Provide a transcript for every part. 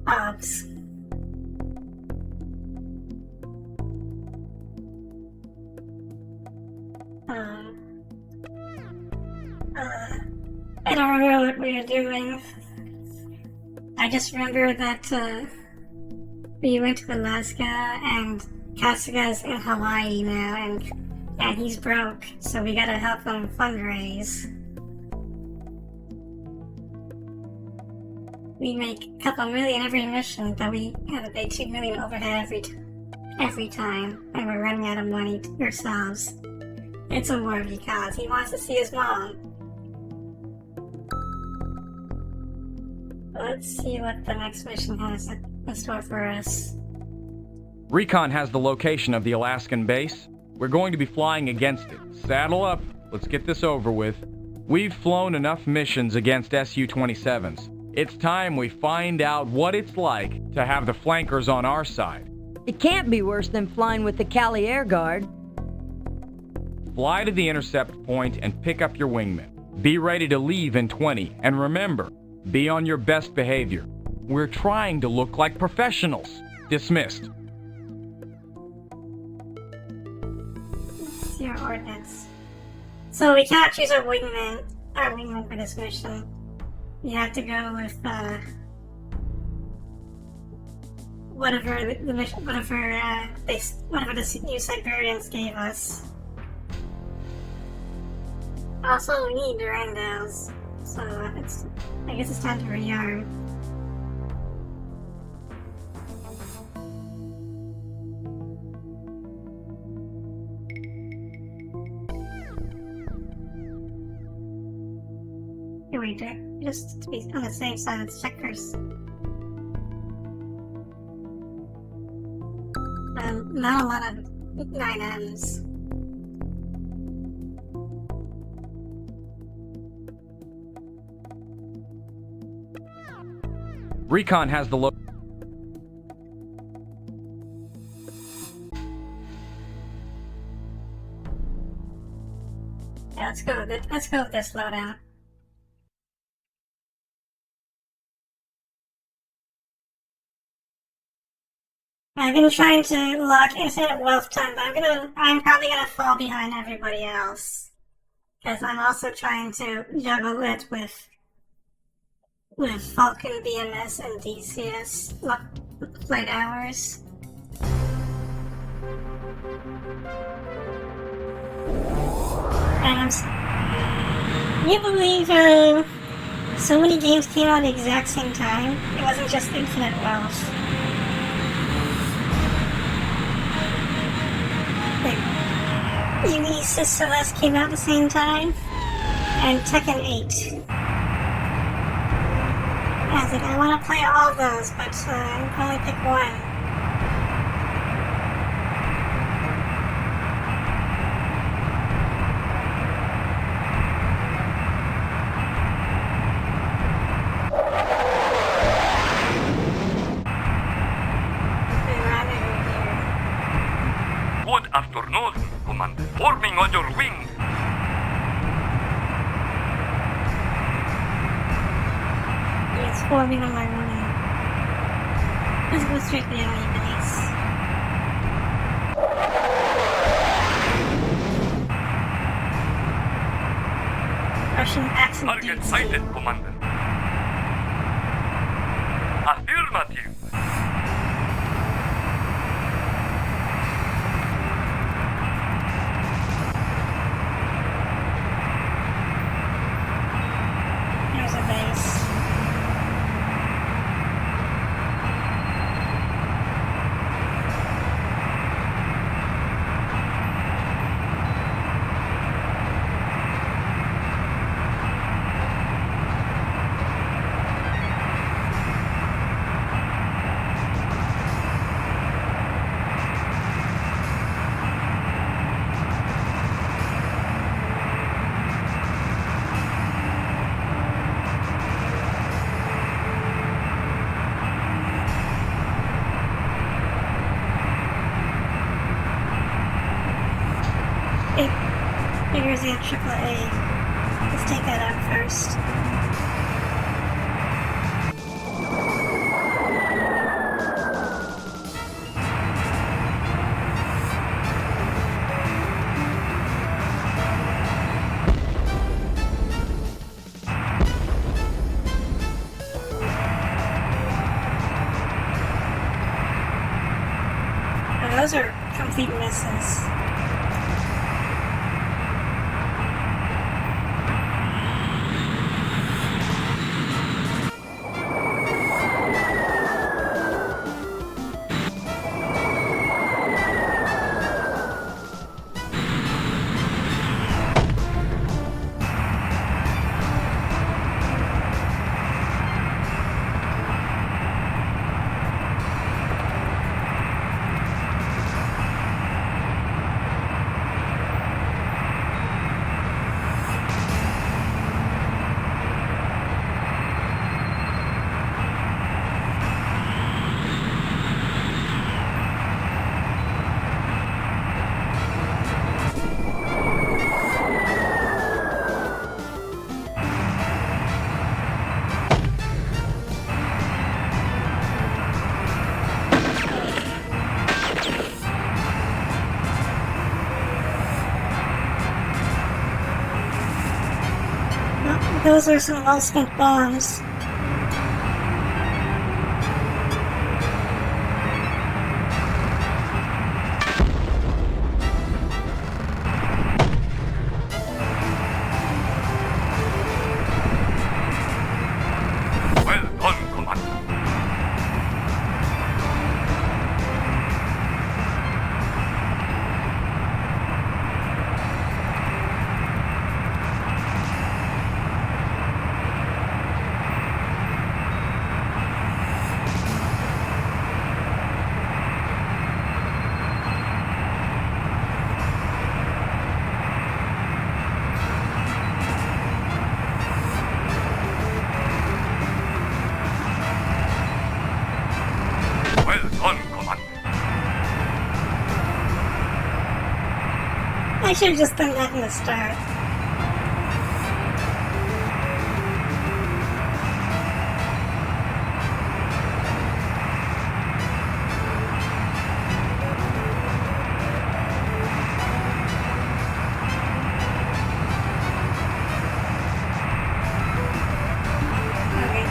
Hobbs. I don't remember what we were doing. I just remember that we went to Alaska and Kasuga's in Hawaii now, and he's broke, so we gotta help him fundraise. We make a couple million every mission, but we have to pay 2 million overhead every time, and we're running out of money ourselves. It's a war because he wants to see his mom. Let's see what the next mission has in store for us. Recon has the location of the Alaskan base. We're going to be flying against it. Saddle up. Let's get this over with. We've flown enough missions against Su-27s. It's time we find out what it's like to have the flankers on our side. It can't be worse than flying with the Cali Air Guard. Fly to the intercept point and pick up your wingmen. Be ready to leave in 20, and remember, be on your best behavior. We're trying to look like professionals. Dismissed. It's your ordnance. So we can't choose our wingman for this mission. You have to go with whatever the mission, whatever the new Siberians gave us. Also, we need Durandals, so I guess it's time to rearm. Here we do. Just to be on the safe side, let's check first. Not a lot of 9Ms. Recon has the Yeah, let's go with this loadout. I've been trying to lock infinite wealth time, but I'm probably gonna fall behind everybody else. Because I'm also trying to juggle it with Falcon BMS and DCS flight hours. And can you believe so many games came out at the exact same time? It wasn't just Infinite Wealth. Ulysses Celeste came out at the same time, and Tekken 8. I was like, I want to play all of those, but I can only pick one. Good afternoon, Commander. Forming on your wing. It's forming on my wing. Let's go straight to the enemy base. Russian accent. Target sighted, Commander. Affirmative. There's a base. Figures in AAA. Let's take that out first. those are complete misses. Those are some well-spent bombs. Well done, Commander. Well done, Commander. I should have just done that in the start. Okay.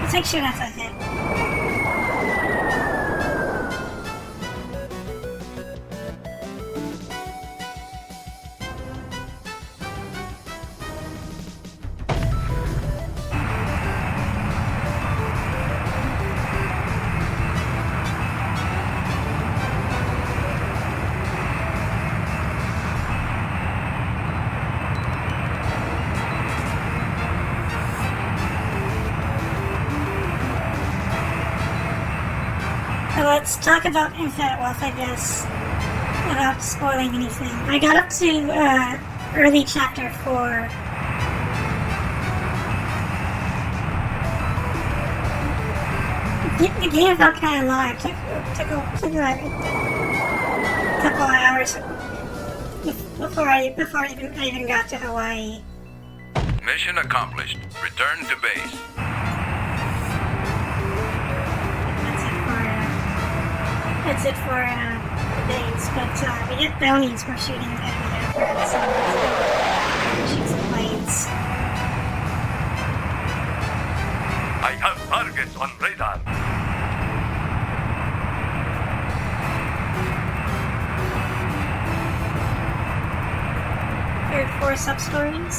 Let's make sure that's a hit. So let's talk about Infinite Wealth, I guess, without spoiling anything. I got up to early chapter 4. The game felt kind of long. It took like a couple of hours before I even got to Hawaii. Mission accomplished. Return to base. That's it for days, but we get bounties for shooting enemy aircraft, so let's go shoot some planes. I have targets on radar. Cleared 4 sub-stories.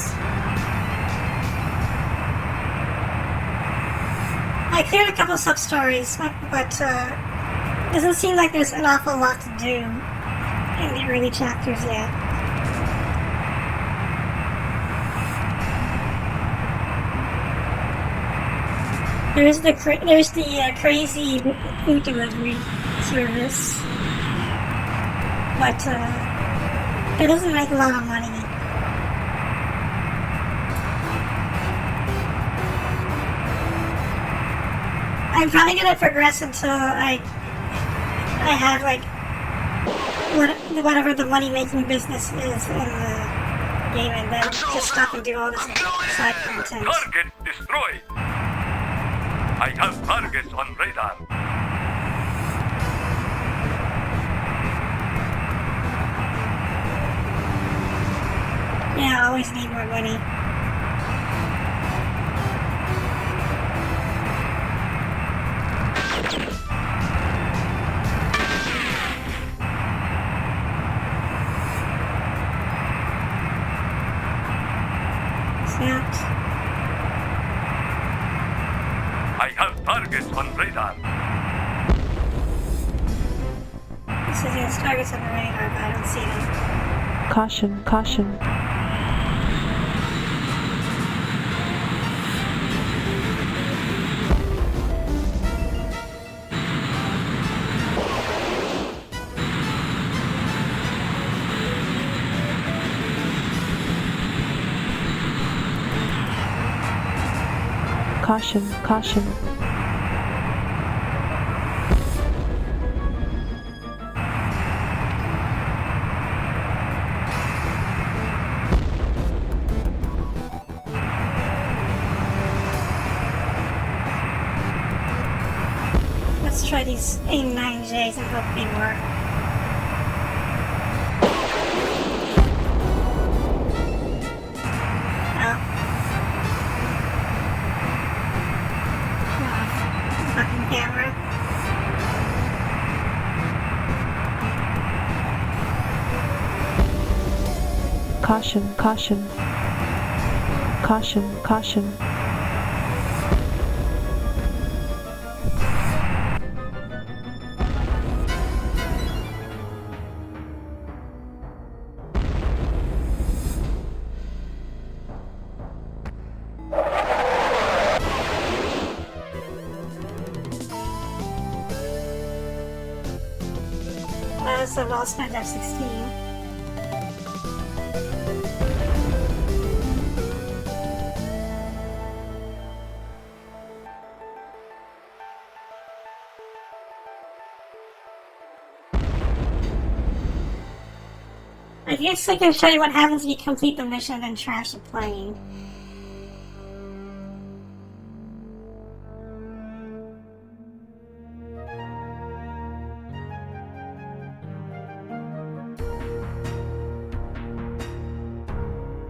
I cleared a couple sub-stories, but doesn't seem like there's an awful lot to do in the early chapters yet. There's the crazy food delivery service, but it doesn't make a lot of money. I'm probably gonna progress until I have like whatever the money making business is in the game, and then just stop and do all this side content. Target destroyed. I have targets on radar. Yeah, I always need more money. Snapped. I have targets on radar. It says he has targets on the radar, but I don't see them. Caution, caution. Caution, caution. Let's try these A9Js and hope they work. Fucking camera. Caution, caution. Caution, caution. So I'll spend F16. I guess I can show you what happens if you complete the mission and then trash the plane.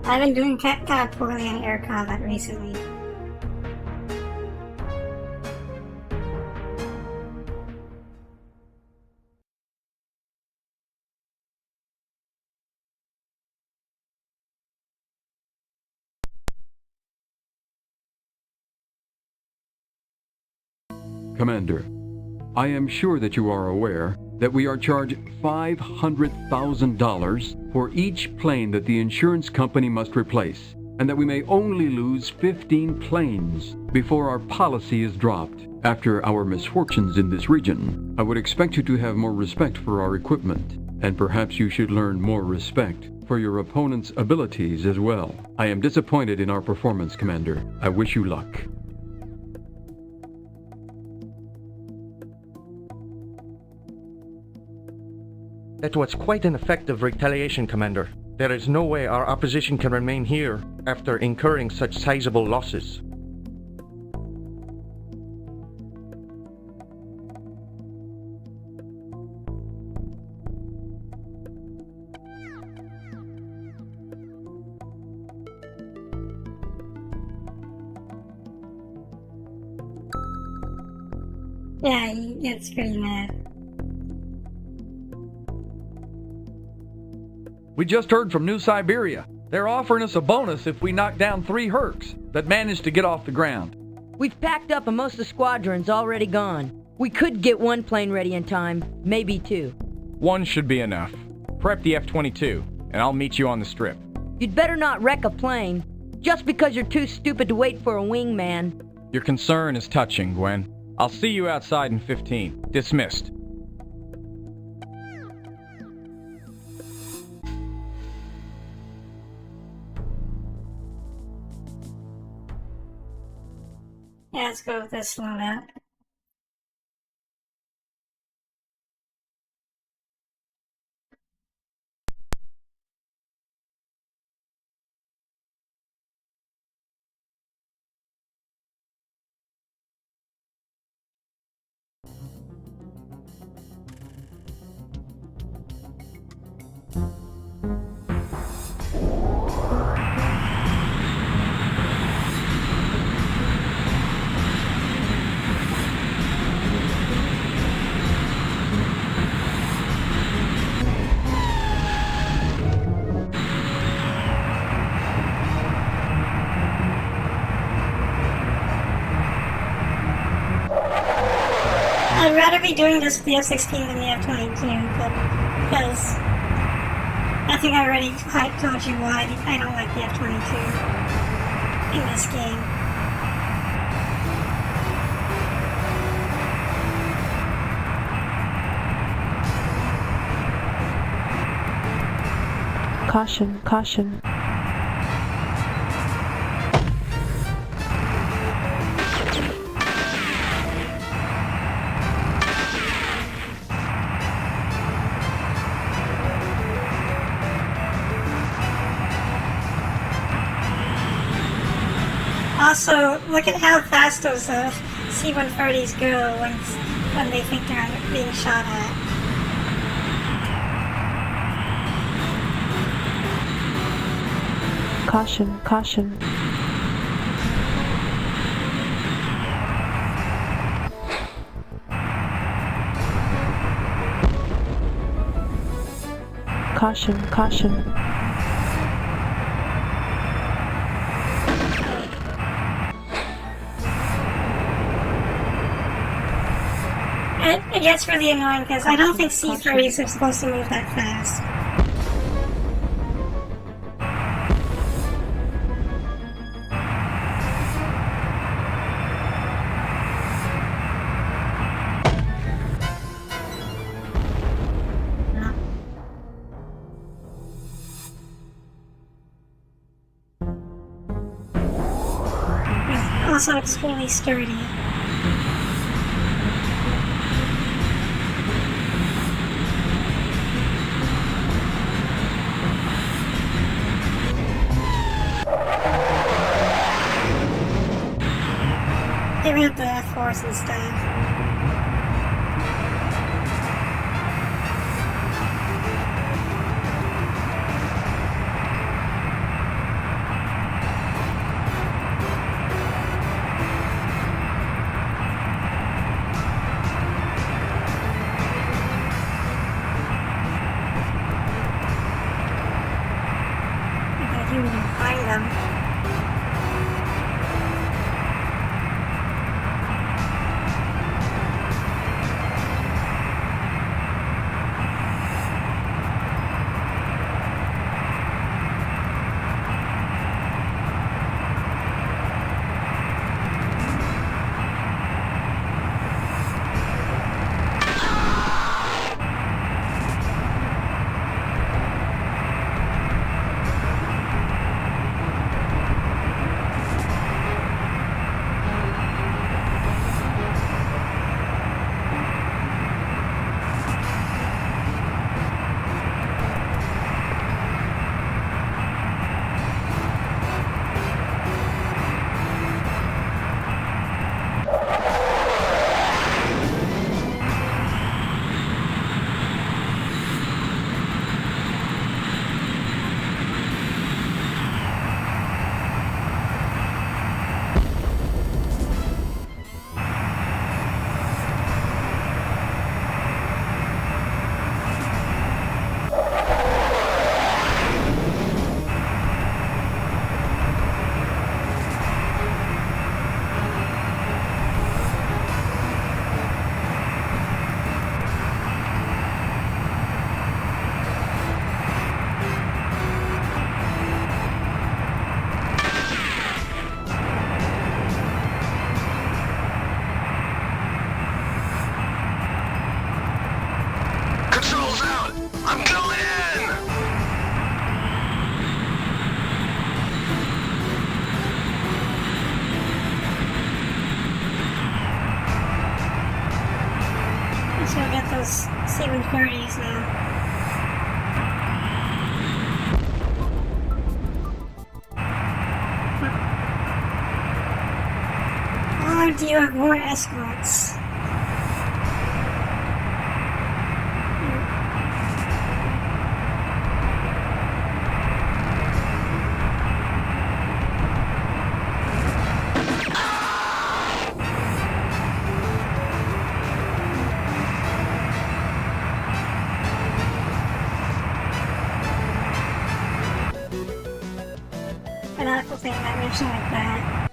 I've been doing kind of poorly in air combat recently. Commander, I am sure that you are aware that we are charged $500,000 for each plane that the insurance company must replace, and that we may only lose 15 planes before our policy is dropped. After our misfortunes in this region, I would expect you to have more respect for our equipment, and perhaps you should learn more respect for your opponent's abilities as well. I am disappointed in our performance, Commander. I wish you luck. That was quite an effective retaliation, Commander. There is no way our opposition can remain here after incurring such sizable losses. Yeah, he gets pretty mad. We just heard from New Siberia. They're offering us a bonus if we knock down 3 Hercs that managed to get off the ground. We've packed up and most of the squadron's already gone. We could get 1 plane ready in time, maybe 2. 1 should be enough. Prep the F-22, and I'll meet you on the strip. You'd better not wreck a plane, just because you're too stupid to wait for a wingman. Your concern is touching, Gwen. I'll see you outside in 15. Dismissed. Yeah, let's go with this loadout. I'd rather be doing this with the F-16 than the F-22, but because I think I already told you why I don't like the F-22 in this game. Caution, caution. Also, look at how fast those C-130s go when they think they're being shot at. Caution, caution. Caution, caution. It gets really annoying because I don't think C-30s are supposed to move that fast. It's also extremely sturdy. They rid the F-Force and stuff. I thought you would find them. C-130s now. Or do you have more escorts? But I don't think that mission like that.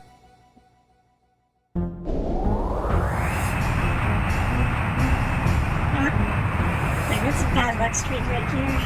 Like, this is bad luck streak right here.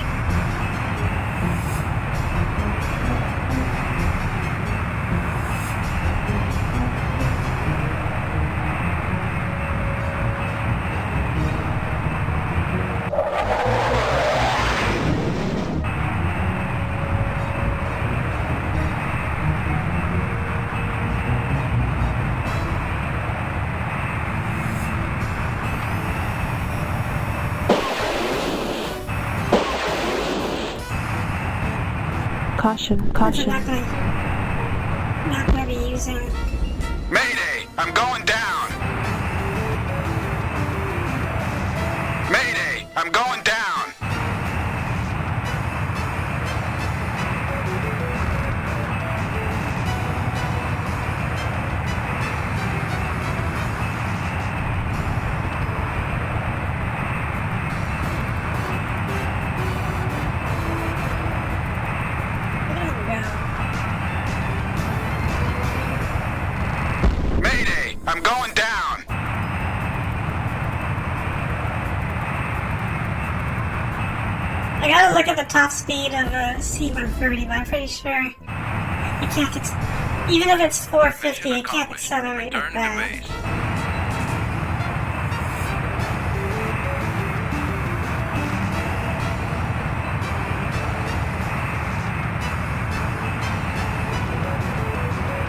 Caution, I'm caution. not gonna be using. Mayday! I'm going down! Mayday! I'm going down! Look at him go. Mayday! I'm going down! I gotta look at the top speed of a C-130, but I'm pretty sure it can't. Even if it's 450, it can't accelerate Return like to that. base.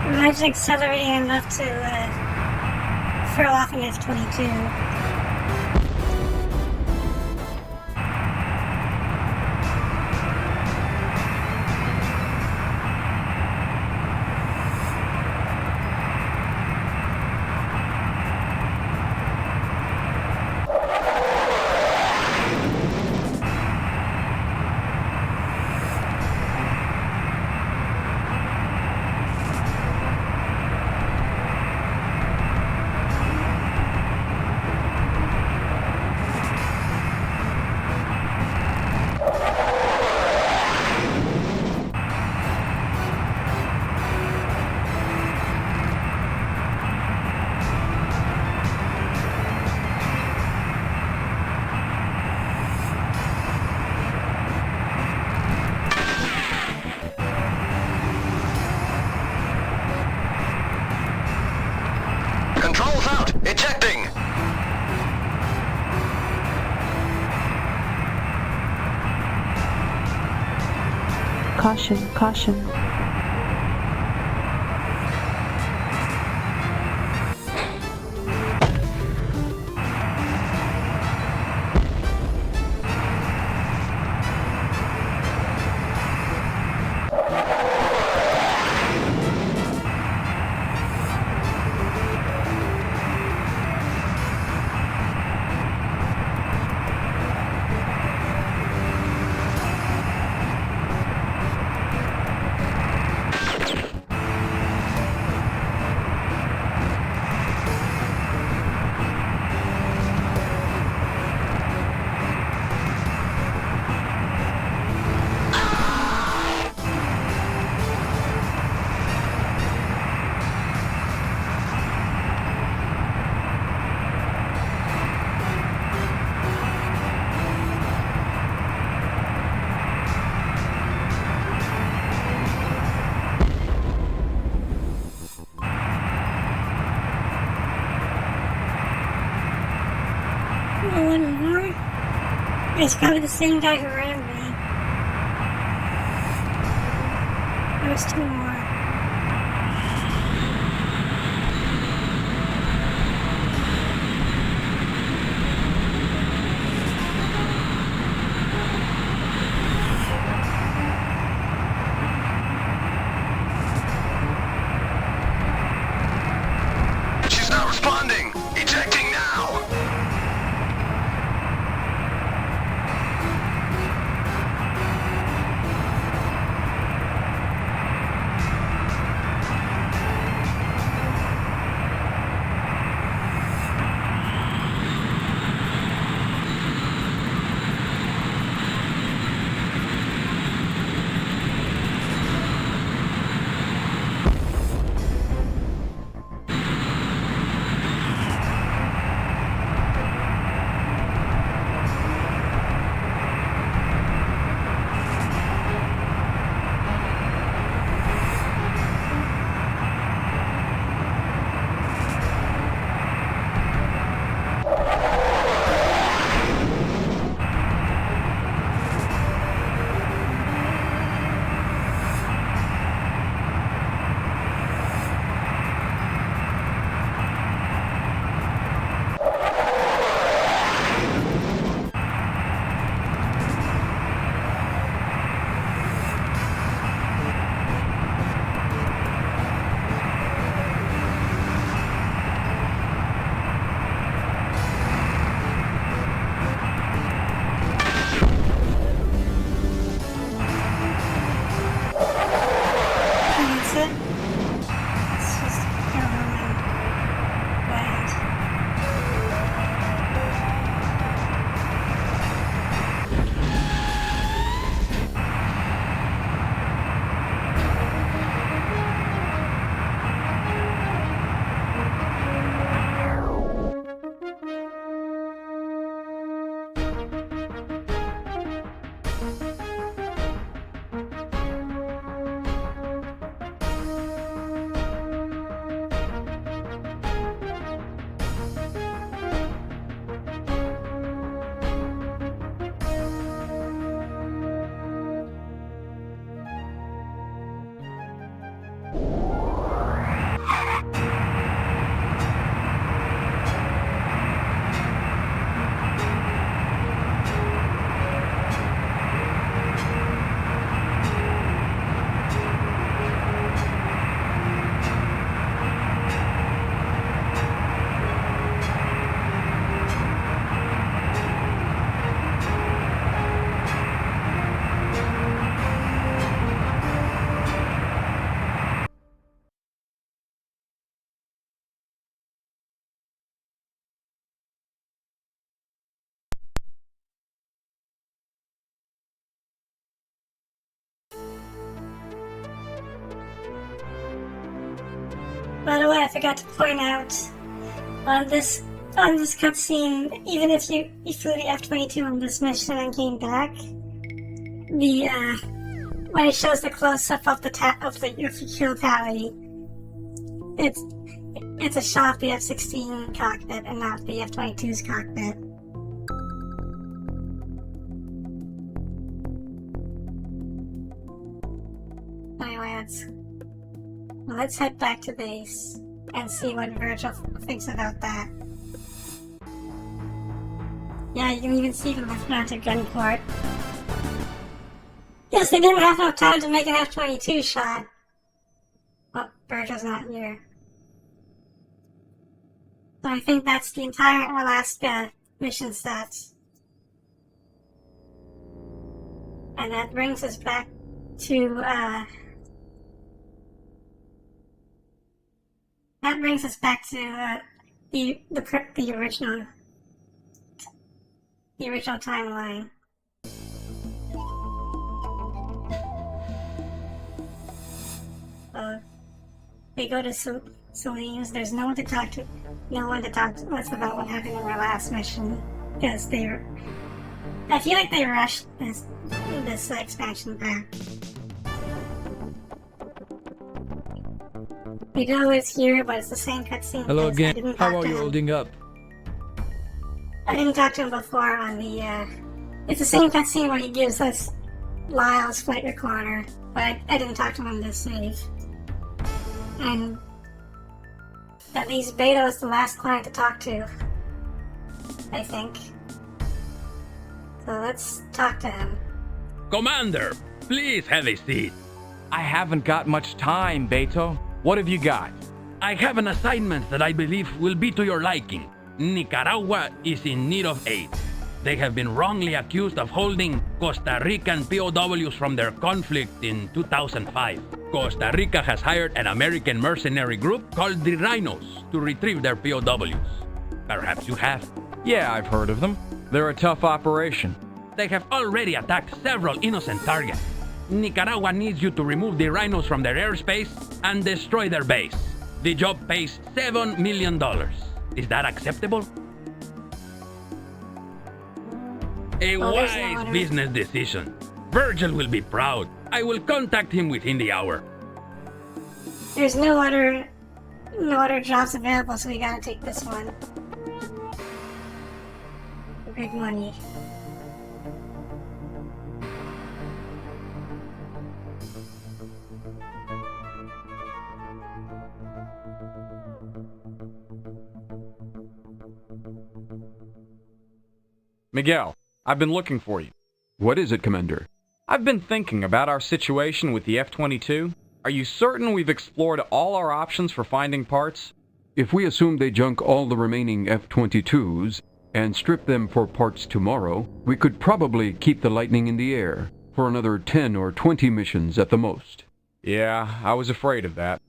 Imagine accelerating enough to throw off an F-22. Controls out! Ejecting! Caution, caution. One more? It's probably the same guy who rammed me. There's two more. By the way, I forgot to point out on this cutscene, even if you flew the F-22 on this mission and came back, when it shows the close-up of the kill tally, it's a shot of the F-16 cockpit and not the F-22's cockpit. Anyway, let's head back to base and see what Virgil thinks about that. Yeah, you can even see the left-mounted gun port. Yes, they didn't have enough time to make an F-22 shot. Well, Virgil's not here. So I think that's the entire Alaska mission stats. And that brings us back to, the original timeline. We go to Selene's. There's no one to talk to us about what happened in our last mission, because I feel like they rushed this expansion pack. Miguel is here, but it's the same cutscene. Hello again. How are you holding up? I didn't talk to him before on the, it's the same cutscene where he gives us Lyle's flight recorder, but I didn't talk to him on this save. And at least Beto is the last client to talk to, I think. So let's talk to him. Commander, please have a seat. I haven't got much time, Beto. What have you got? I have an assignment that I believe will be to your liking. Nicaragua is in need of aid. They have been wrongly accused of holding Costa Rican POWs from their conflict in 2005. Costa Rica has hired an American mercenary group called the Rhinos to retrieve their POWs. Perhaps you have. Yeah, I've heard of them. They're a tough operation. They have already attacked several innocent targets. Nicaragua needs you to remove the Rhinos from their airspace and destroy their base. The job pays $7 million. Is that acceptable? A wise business decision. Virgil will be proud. I will contact him within the hour. There's no other jobs available, so we gotta take this one. Big money. Miguel, I've been looking for you. What is it, Commander? I've been thinking about our situation with the F-22. Are you certain we've explored all our options for finding parts? If we assume they junk all the remaining F-22s and strip them for parts tomorrow, we could probably keep the Lightning in the air for another 10 or 20 missions at the most. Yeah, I was afraid of that.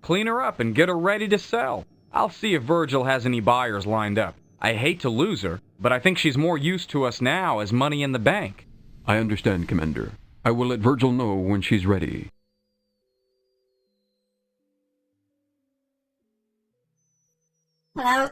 Clean her up and get her ready to sell. I'll see if Virgil has any buyers lined up. I hate to lose her, but I think she's more used to us now as money in the bank. I understand, Commander. I will let Virgil know when she's ready. Well,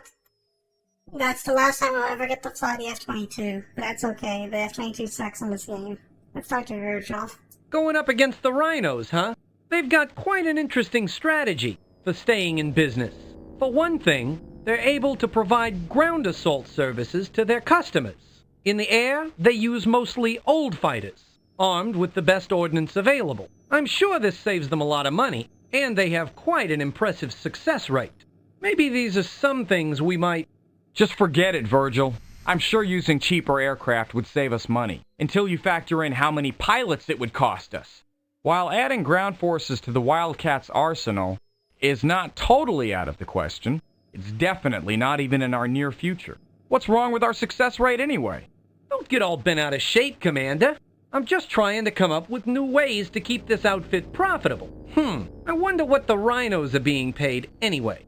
that's the last time I'll ever get to fly the F-22. But that's okay, the F-22 sucks in this game. Let's talk to Virgil. Going up against the Rhinos, huh? They've got quite an interesting strategy for staying in business. For one thing, they're able to provide ground assault services to their customers. In the air, they use mostly old fighters. armed with the best ordnance available. I'm sure this saves them a lot of money, and they have quite an impressive success rate. Maybe these are some things we might... Just forget it, Virgil. I'm sure using cheaper aircraft would save us money, until you factor in how many pilots it would cost us. While adding ground forces to the Wildcats' arsenal is not totally out of the question, it's definitely not even in our near future. What's wrong with our success rate anyway? Don't get all bent out of shape, Commander. I'm just trying to come up with new ways to keep this outfit profitable. I wonder what the rhinos are being paid anyway.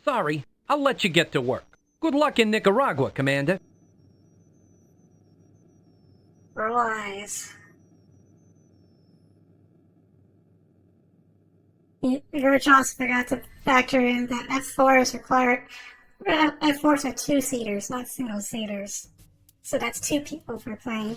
Sorry, I'll let you get to work. Good luck in Nicaragua, Commander. Realize. Virgil also forgot to factor in that F4s require... F4s are two-seaters, not single-seaters. So that's 2 people per plane.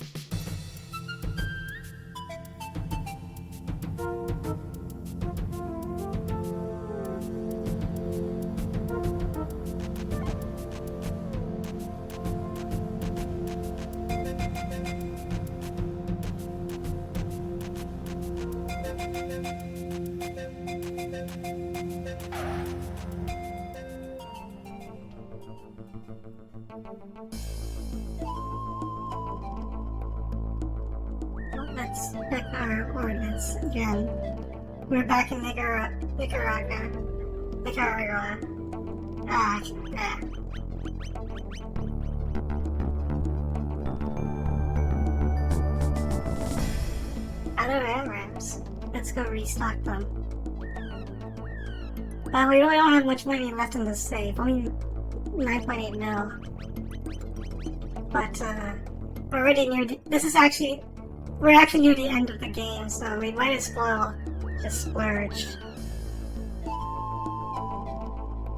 Let's check our ordnance again. We're back in Nicaragua. Other AMRAAMs. Let's go restock them. We really don't have much money left in the safe. Only 9.8 mil. But, we're already near we're actually near the end of the game, so we might as well just splurge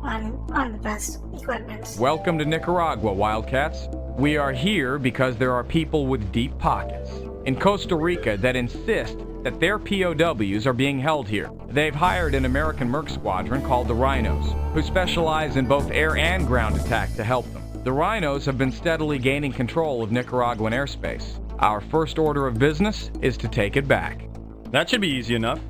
on the best equipment. Welcome to Nicaragua, Wildcats. We are here because there are people with deep pockets in Costa Rica that insist that their POWs are being held here. They've hired an American merc squadron called the Rhinos, who specialize in both air and ground attack to help them. The Rhinos have been steadily gaining control of Nicaraguan airspace. Our first order of business is to take it back. That should be easy enough.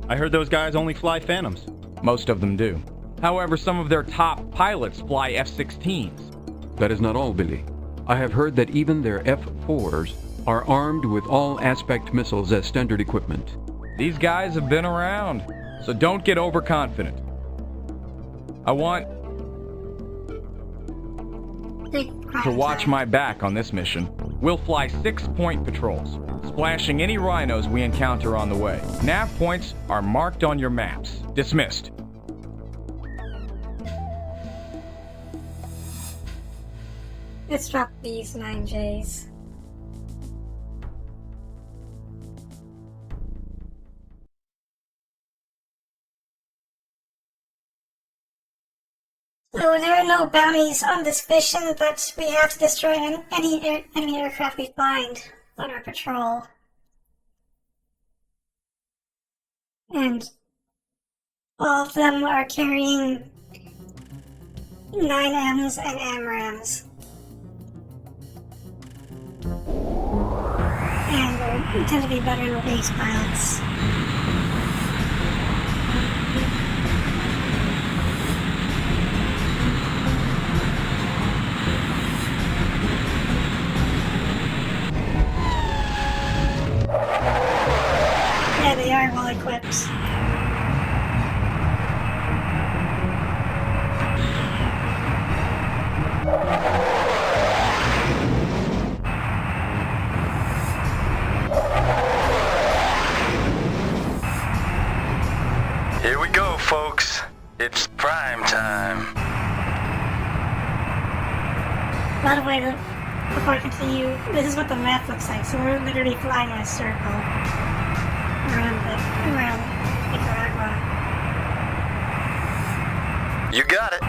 I heard those guys only fly Phantoms. Most of them do. However, some of their top pilots fly F-16s. That is not all, Billy. I have heard that even their F-4s are armed with all-aspect missiles as standard equipment. These guys have been around, so don't get overconfident. I want to watch my back on this mission. We'll fly 6-point patrols, splashing any rhinos we encounter on the way. Nav points are marked on your maps. Dismissed. Let's drop these 9Js. So there are no bounties on this mission, but we have to destroy any enemy aircraft we find on our patrol. And all of them are carrying 9Ms and AMRAAMs. And we tend to be better than base pilots. Yeah, they are well equipped. Here we go, folks. It's prime time. By the way, before I continue, this is what the map looks like. So we're literally flying in a circle around Nicaragua. You got it.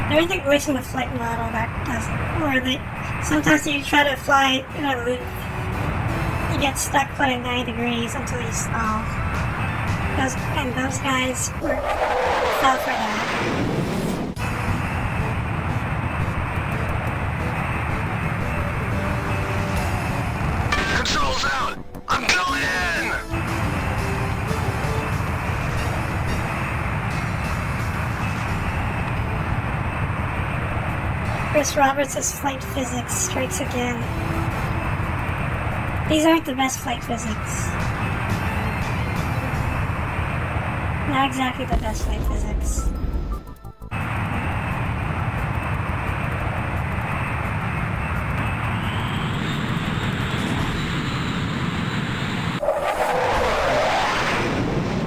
There is a glitch in the flight model that does, or sometimes you try to fly in a loop, you get stuck put at 90 degrees until you stall. Those guys fell for that. Controls out! I'm going in! Chris Roberts' flight physics strikes again. These aren't the best flight physics. Not exactly the best flight physics.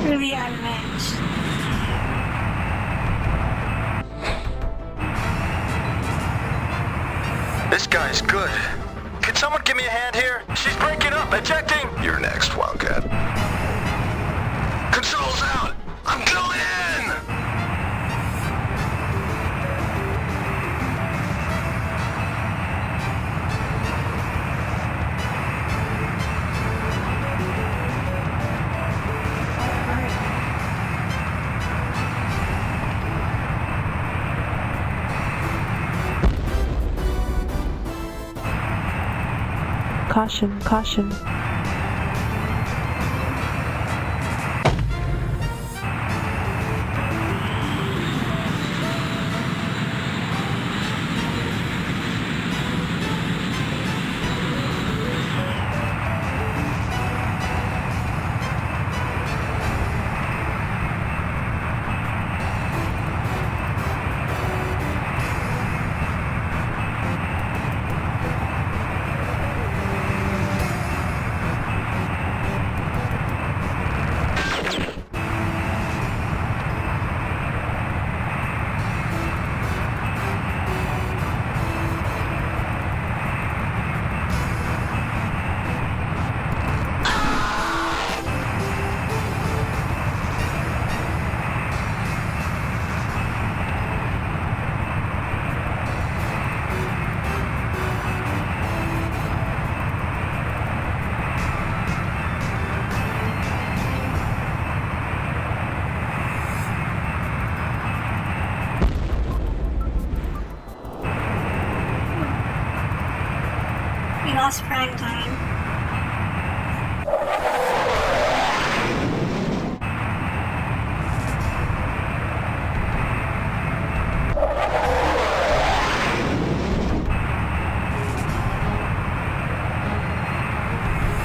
Really unmatched. This guy's good. Can someone give me a hand here? She's breaking up, ejecting! You're next, Wildcat. Controls out! I'm going in! Caution, caution. We lost prime time.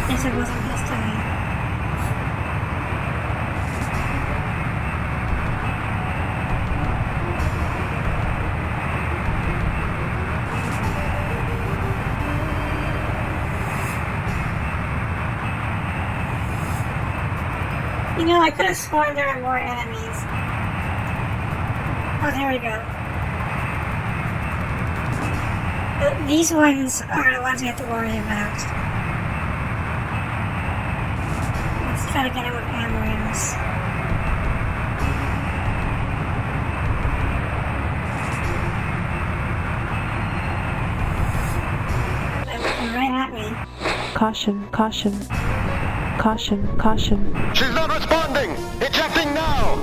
Guess it wasn't his time. You know, I could have sworn there were more enemies. Oh, there we go. These ones are the ones we have to worry about. Let's try to get him with AMRAAMs. They're looking right at me. Caution, caution. Caution, caution. She's not responding! Ejecting now!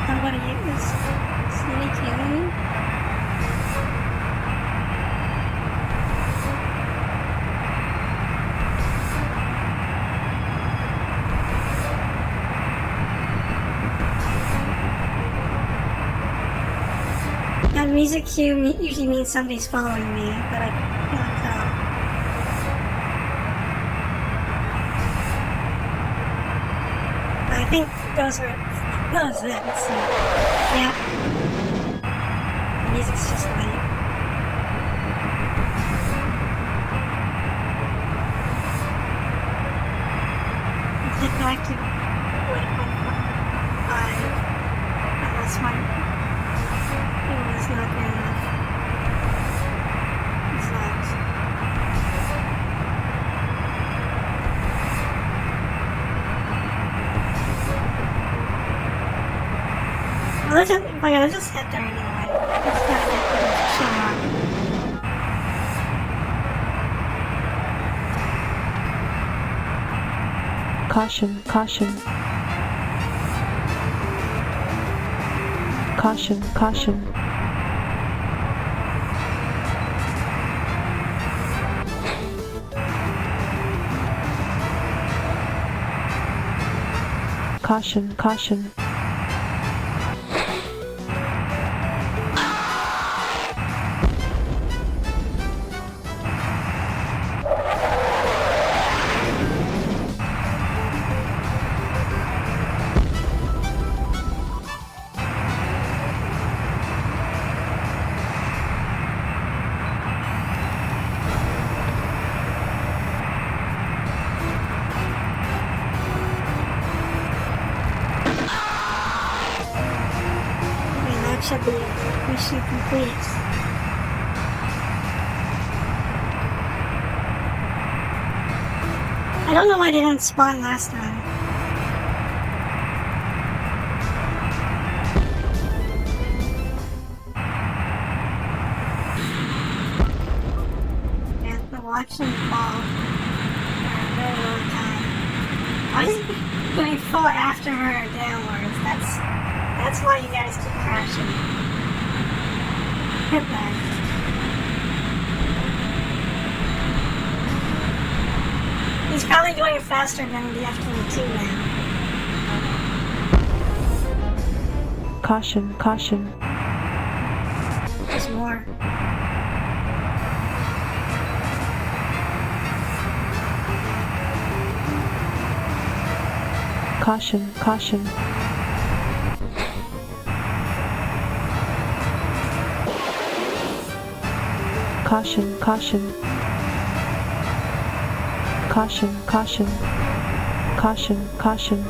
I'm gonna use Snake Healing. That music cue usually means somebody's following me, but I can't tell. I think those are let's see. Yeah. The music's just late. Let's get back to 1.5. That's one. It was not good enough. It's not. Oh yeah, let's just head there anyway. Let's not get them to show up. Caution, caution. Caution, caution. Caution, caution. Should be mission complete. I don't know why they didn't spawn last time. We have to watch them fall for a very long time. Why is it going full after her or downwards? That's why you guys keep crashing. Hit that. He's probably going faster than the F-22 now. Caution, caution. There's more. Caution, caution. Caution, caution. Caution, caution. Caution, caution.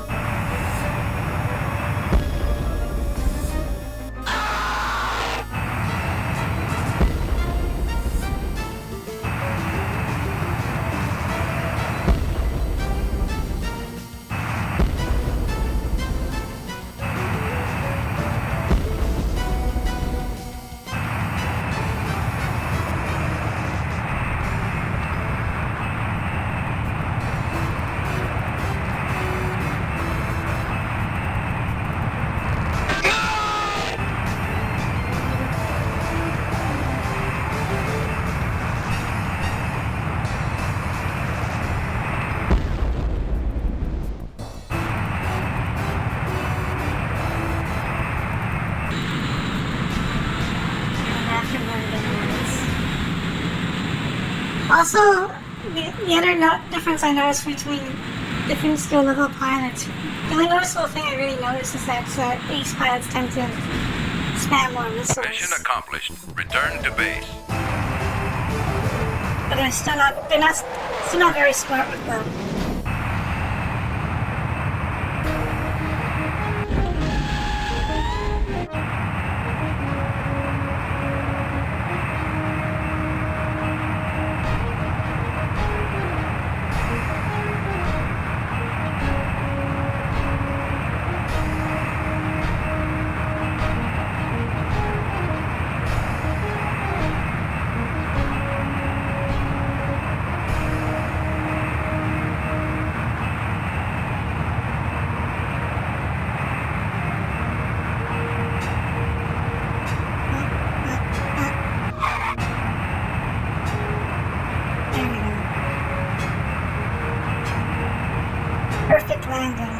Also, the other difference I noticed between different skill level pilots, the only noticeable thing I really noticed is that ace pilots tend to spam more missiles. Mission accomplished. Return to base. But they're still not very smart with them. Perfect landing.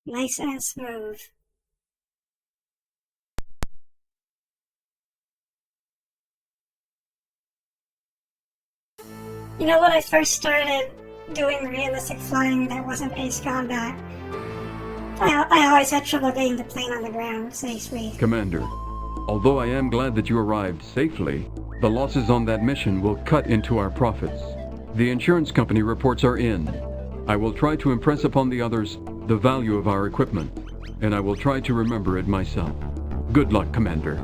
Nice and smooth. You know, when I first started doing realistic flying that wasn't ace combat, I always had trouble getting the plane on the ground safely. Commander, although I am glad that you arrived safely, the losses on that mission will cut into our profits. The insurance company reports are in. I will try to impress upon the others the value of our equipment, and I will try to remember it myself. Good luck, Commander.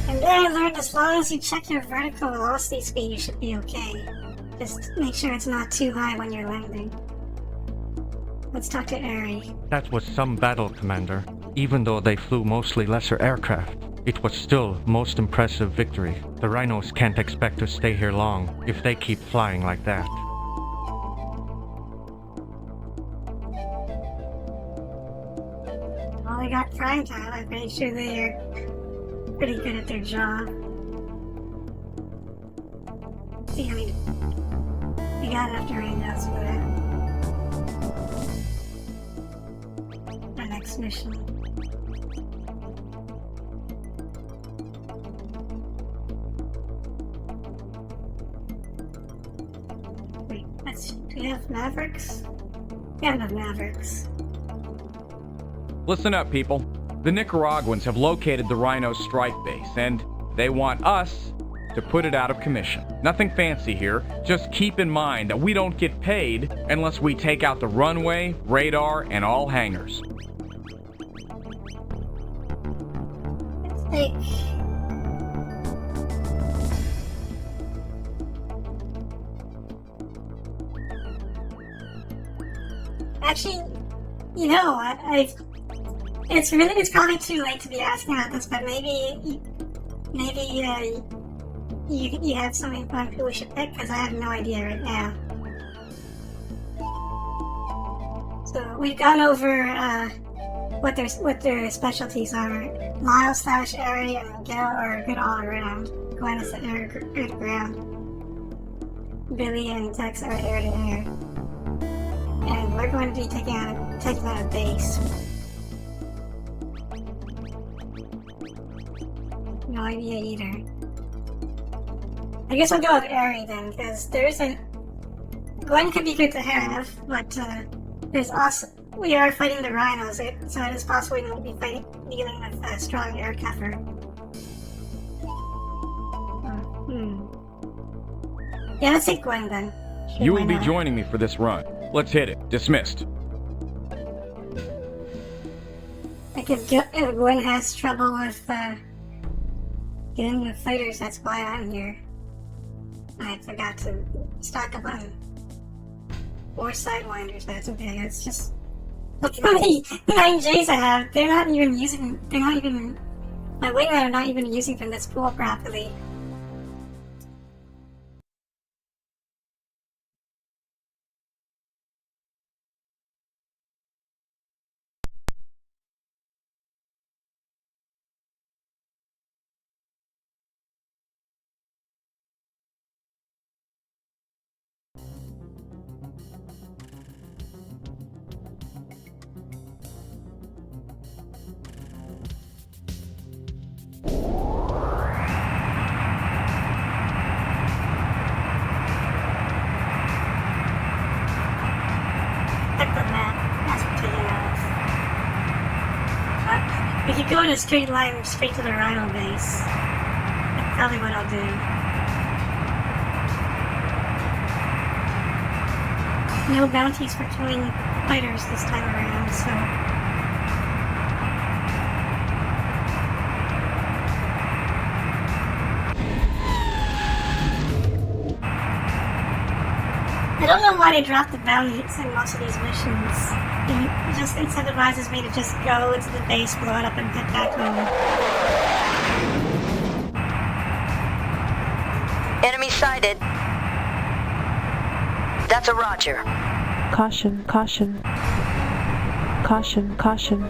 And I learned as long as you check your vertical velocity speed, you should be okay. Just make sure it's not too high when you're landing. Let's talk to Eri. That was some battle, Commander. Even though they flew mostly lesser aircraft, it was still most impressive victory. The Rhinos can't expect to stay here long if they keep flying like that. Well, they got prime time. I'm pretty sure they're pretty good at their job. See, I mean, we got enough terrain notes for that. Our next mission. Wait, do we have Mavericks? We have enough Mavericks. Listen up, people. The Nicaraguans have located the Rhino's strike base, and they want us to put it out of commission. Nothing fancy here. Just keep in mind that we don't get paid unless we take out the runway, radar, and all hangars. Actually, you know, it's probably too late to be asking about this, but maybe you have something fun who we should pick, because I have no idea right now. So we've gone over what their specialties are. Lyle, Slash, Eri, and Miguel are good all around. Gwen is air to ground. Billy and Tex are air to air. And we're going to be taking out a base. No idea either. I guess I'll go with Eri then, because there isn't. Gwen could be good to have, but there's also. We are fighting the Rhinos, so it is possible we won't be dealing with a strong air cover. Yeah, let's take Gwen then. Sure, You will be joining me for this run. Let's hit it. Dismissed. Like if Gwen has trouble with getting the fighters, that's why I'm here. I forgot to stock up on more Sidewinders, but that's okay. It's just look how many 9Js I have. My wingmen are not even using from this pool properly. We could go in a straight line straight to the Rhino base. That's probably what I'll do. No bounties for killing fighters this time around, so. I don't know why they dropped the bounties in most of these missions. It just incentivizes me to just go into the base, blow it up, and get back home. Enemy sighted. That's a Roger. Caution, caution. Caution, caution.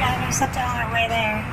Gotta do something on our way there.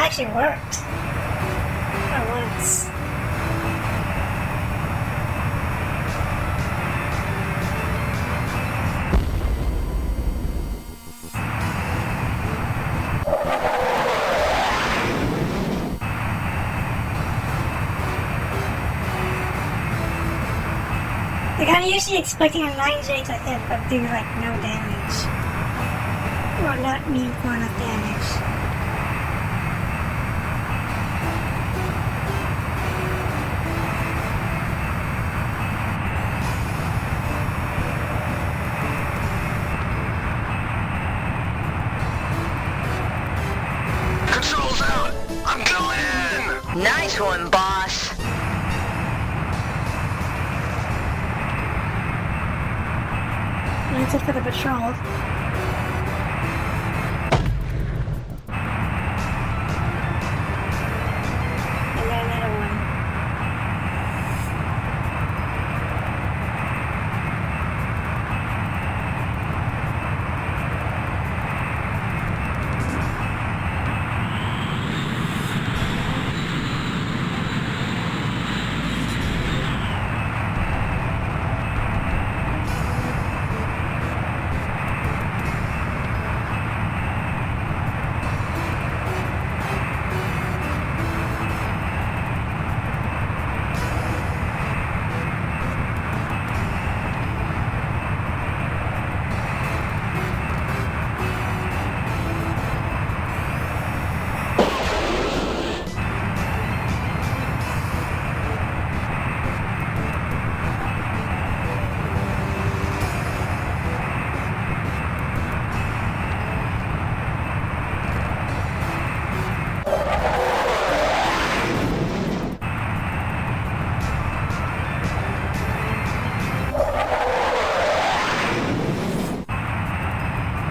actually worked. For once. Like, I'm usually expecting a 9J to hit, but do like no damage. Or not meaningful enough damage. Controls out! I'm going in! Nice one, boss. That's it for the patrol. And then another one.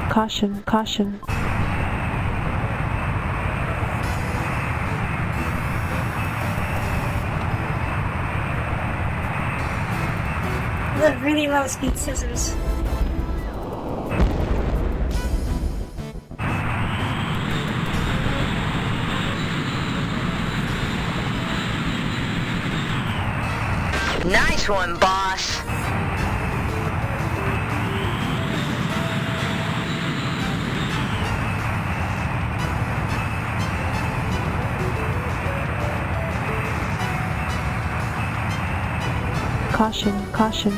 Caution, caution. The really low speed scissors. Nice one, boss. Caution, caution.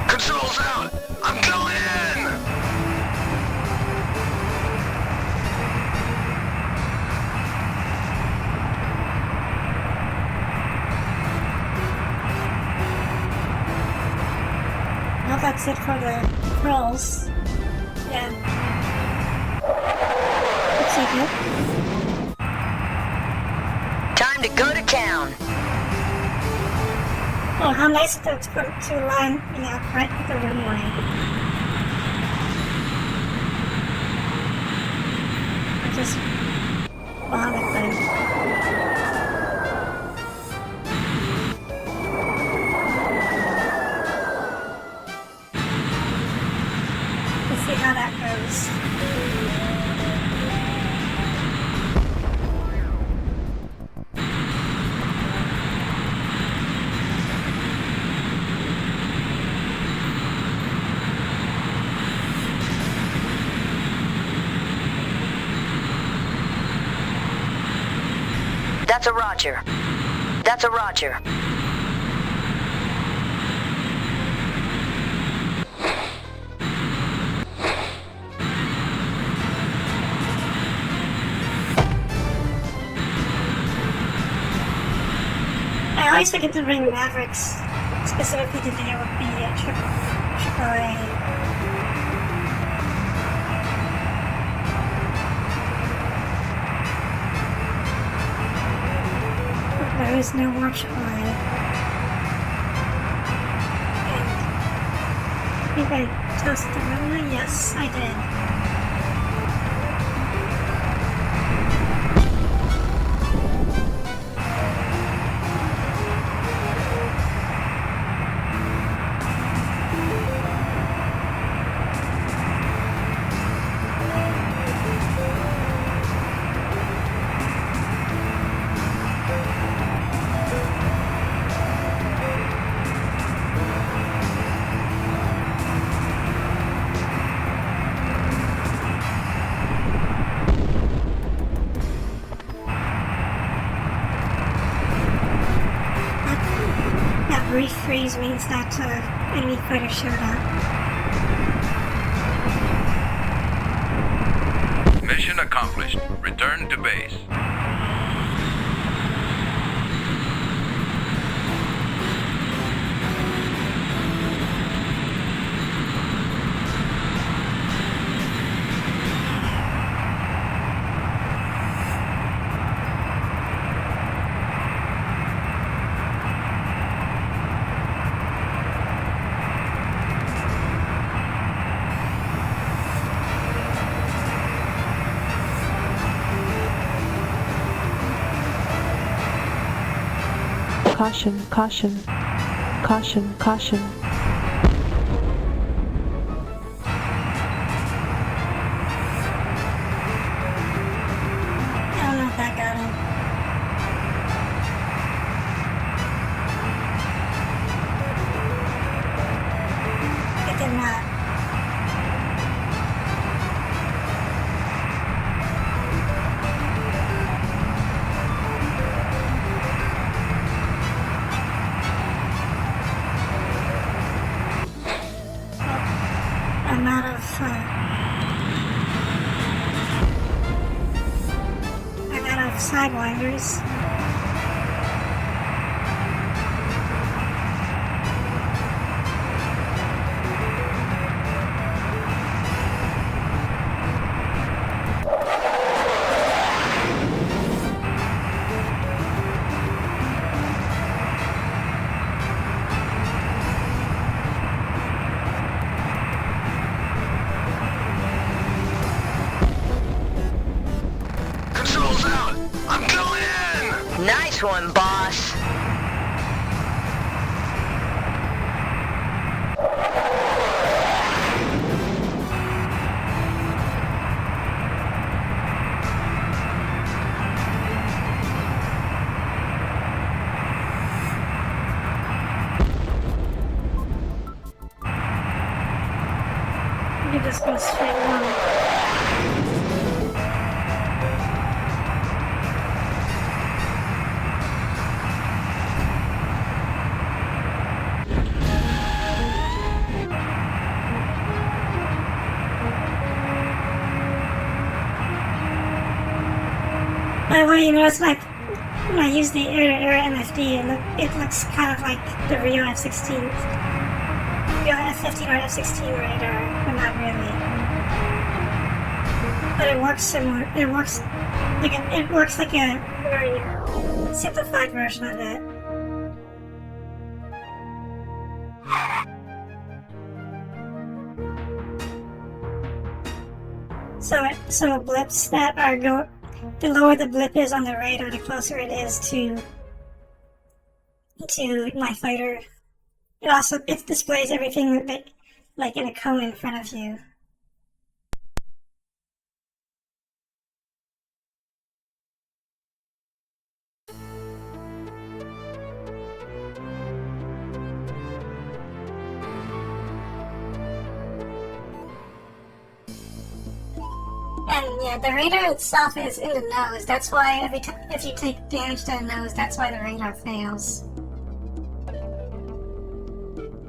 Controls out! I'm going in! Well, that's it for the rolls. Yeah. Looks like it. Time to go to town. Oh, how nice of them to line, you know, right with the runway. I just bomb it then. Let's see how that goes. That's a Roger. That's a Roger. I always forget to bring Mavericks specifically to deal with the AAA. there is no warp supply. And I think I toasted the runway? Yes, I did. Brief freeze means that enemy fighter showed up. Mission accomplished. Return to base. Caution, caution, caution, caution. I don't know if that got him. It did not. I'm out of sidewinders. Controls out! I'm going in! Nice one, boss. You just go straight on. By the way, you notice when I use the air-to-air MFD, it looks kind of like the Rio F-16, Rio F-15 or F-16 radar, but not really. But it works similar. It works like a very simplified version of it. So blips that are the lower the blip is on the radar, the closer it is to my fighter. It displays everything like in a cone in front of you. And yeah, the radar itself is in the nose. That's why if you take damage to the nose, that's why the radar fails.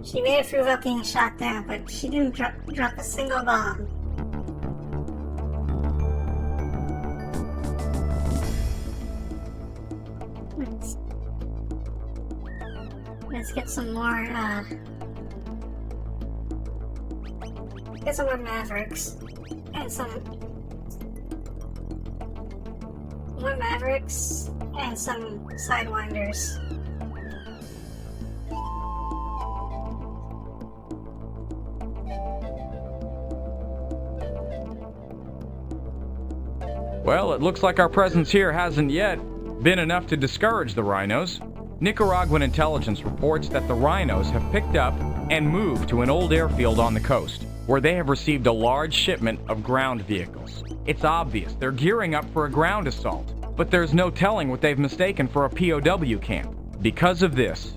She made it through without being shot down, but she didn't drop a single bomb. Let's get some more Mavericks and some more Mavericks and some Sidewinders. Well, it looks like our presence here hasn't yet been enough to discourage the rhinos. Nicaraguan intelligence reports that the rhinos have picked up and moved to an old airfield on the coast, where they have received a large shipment of ground vehicles. It's obvious they're gearing up for a ground assault, but there's no telling what they've mistaken for a POW camp. Because of this,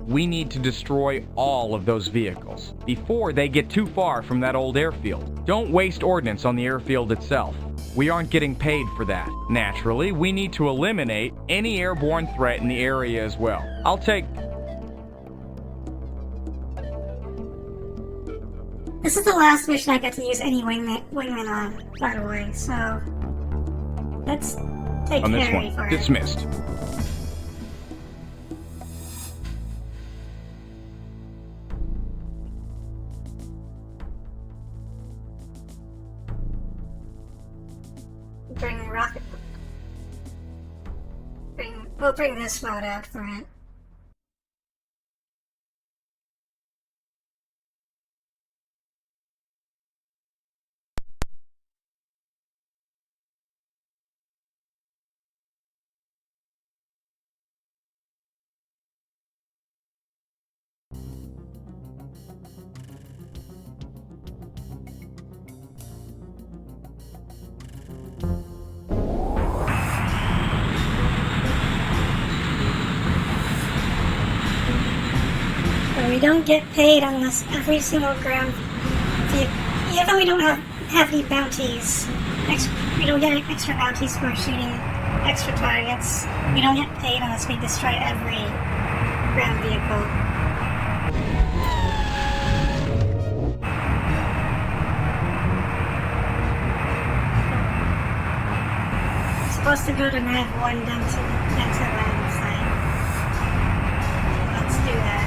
we need to destroy all of those vehicles before they get too far from that old airfield. Don't waste ordnance on the airfield itself. We aren't getting paid for that. Naturally, we need to eliminate any airborne threat in the area as well. I'll take... This is the last mission I get to use any wingman on, by the way, so let's take on this Harry one, for it. dismissed. Bring rocket. We'll bring this mode out for it. We don't get paid unless every single ground vehicle, even though we don't have any bounties, we don't get extra bounties for shooting extra targets. We don't get paid unless we destroy every ground vehicle. We're supposed to go to Nav 1 down to land site. So let's do that.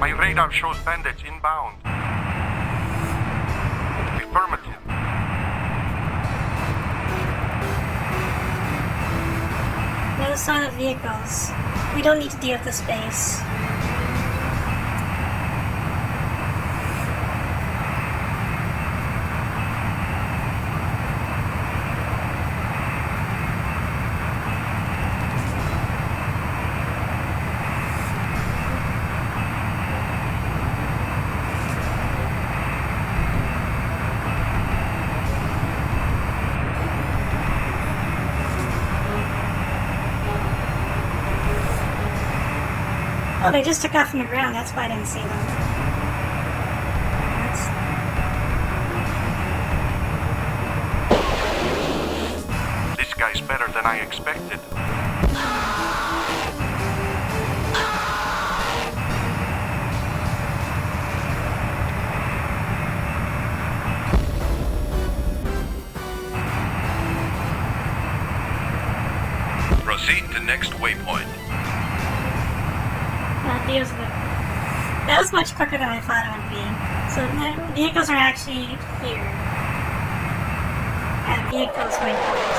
My radar shows bandits inbound. Affirmative. No sign of vehicles. We don't need to deal with the space. Oh, they just took off from the ground, that's why I didn't see them. This guy's better than I expected. Proceed to next waypoint. That was much quicker than I thought it would be. So the vehicles are actually here. And vehicles waypoint.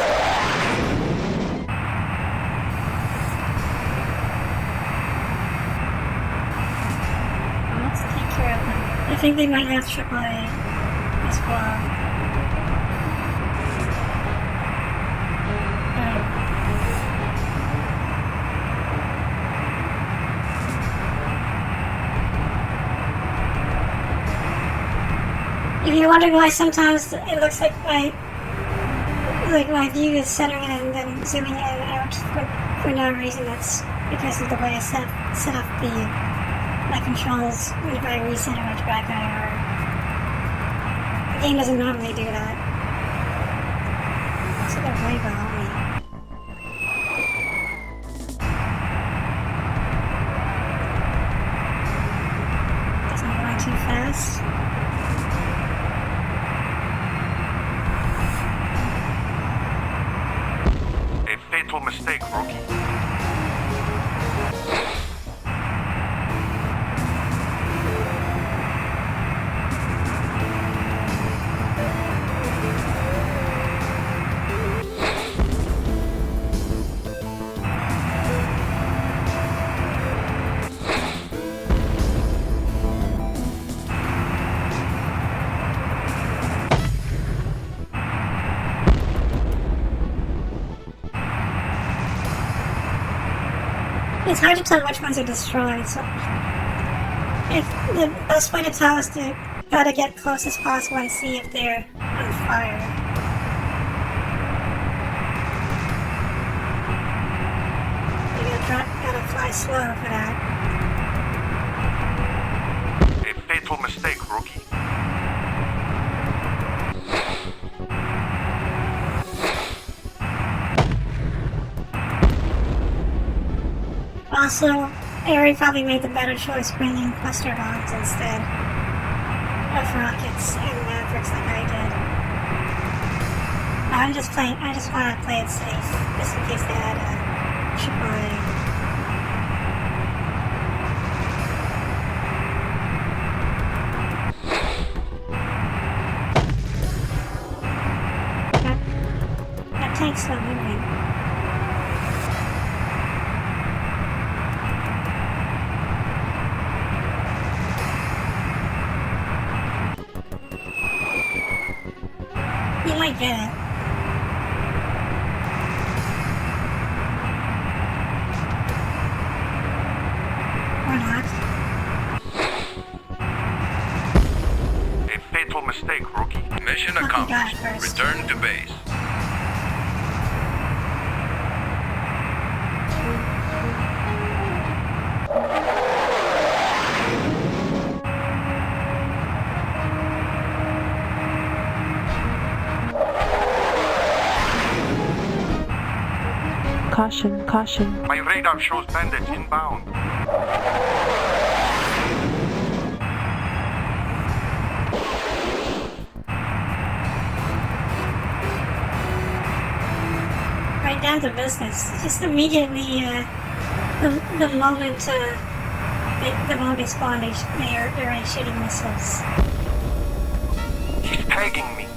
Let's take care of them. I think they might have AAA as well. If you're wondering why sometimes it looks like my view is centering and then zooming in and out for no reason, that's because of the way I set up my controls whenever I reset or back or the game doesn't normally do that. So they're way below me. Guess I'm going too fast. A fatal mistake, rookie. It's hard to tell which ones are destroyed, so if the best way to tell is to try to get close as possible and see if they're on fire. You gotta fly slow for that. A fatal mistake, rookie. Also, Aerie probably made the better choice bringing cluster bombs instead of rockets and mavericks like I did. I just want to play it safe, just in case they had a AAA. That tank's still moving. You might get it. Or not. A fatal mistake, rookie. Mission accomplished. Return to base. Caution, caution. My radar shows bandits inbound. Right down to business. Just immediately, the moment they spawn, they're already shooting missiles. He's tagging me.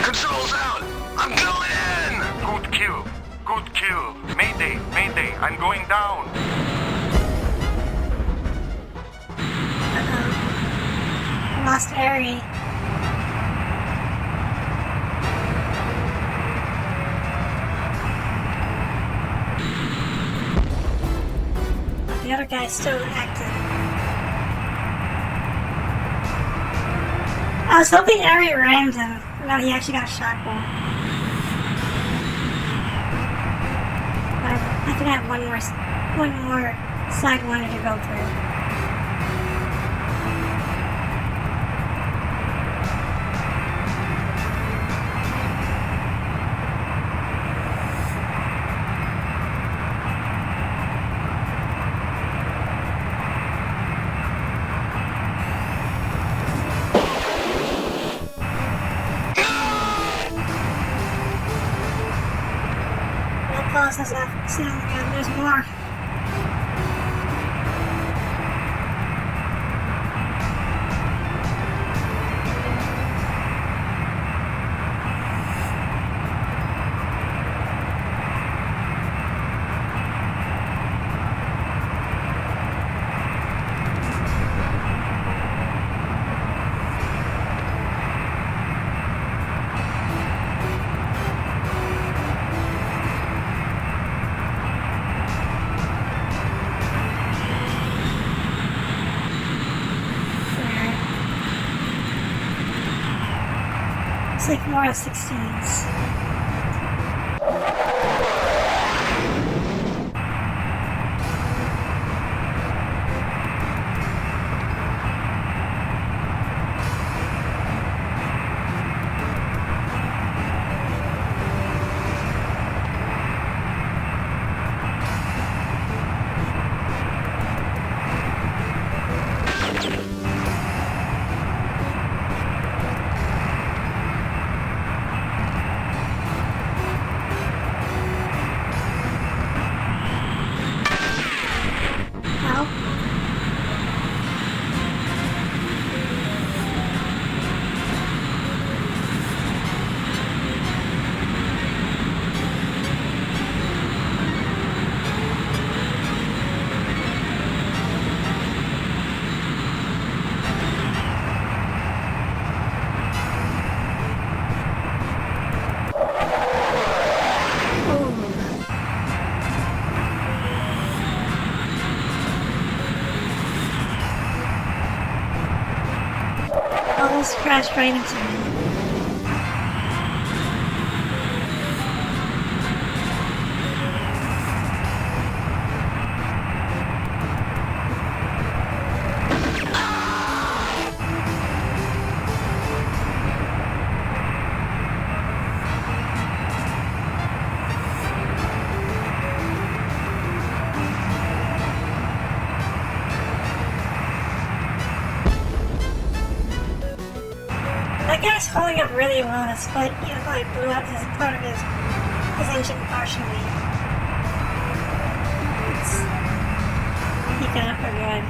Controls out! I'm going in! Good kill. Good kill. Mayday, mayday, I'm going down. Lost Aerie. The other guy's still active. I was hoping Aerie rammed him. No, he actually got shot by. Whatever. I think I have one more side wanted to go through. There's more. It's like more of 16s. almost crashed right into me. That guy's holding up really well despite I blew out his part of his engine partially. He got up for good.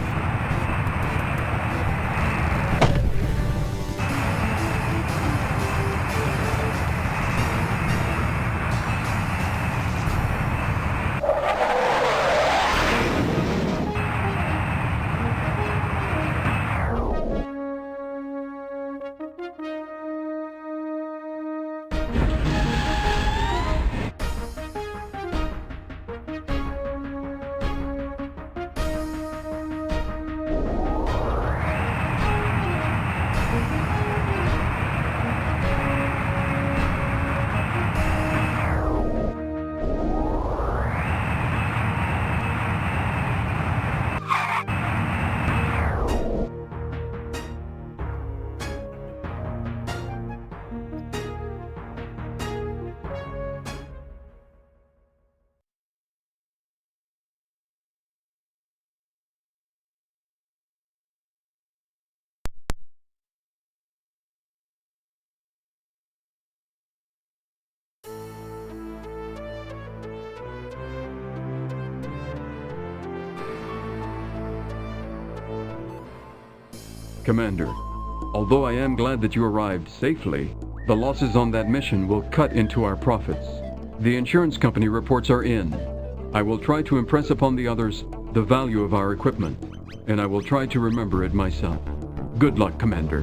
Commander, although I am glad that you arrived safely, the losses on that mission will cut into our profits. The insurance company reports are in. I will try to impress upon the others the value of our equipment, and I will try to remember it myself. Good luck, Commander.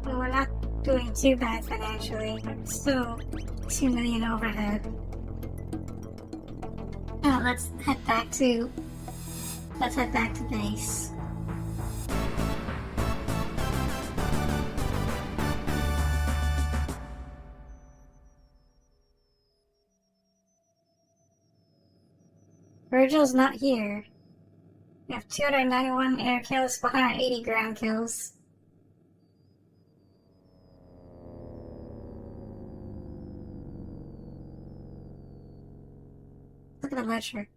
Well, we're not doing too bad financially, but still 2 million overhead. Oh, let's head back to base. Virgil's not here. We have 291 air kills, 180 ground kills. Look at the ledger.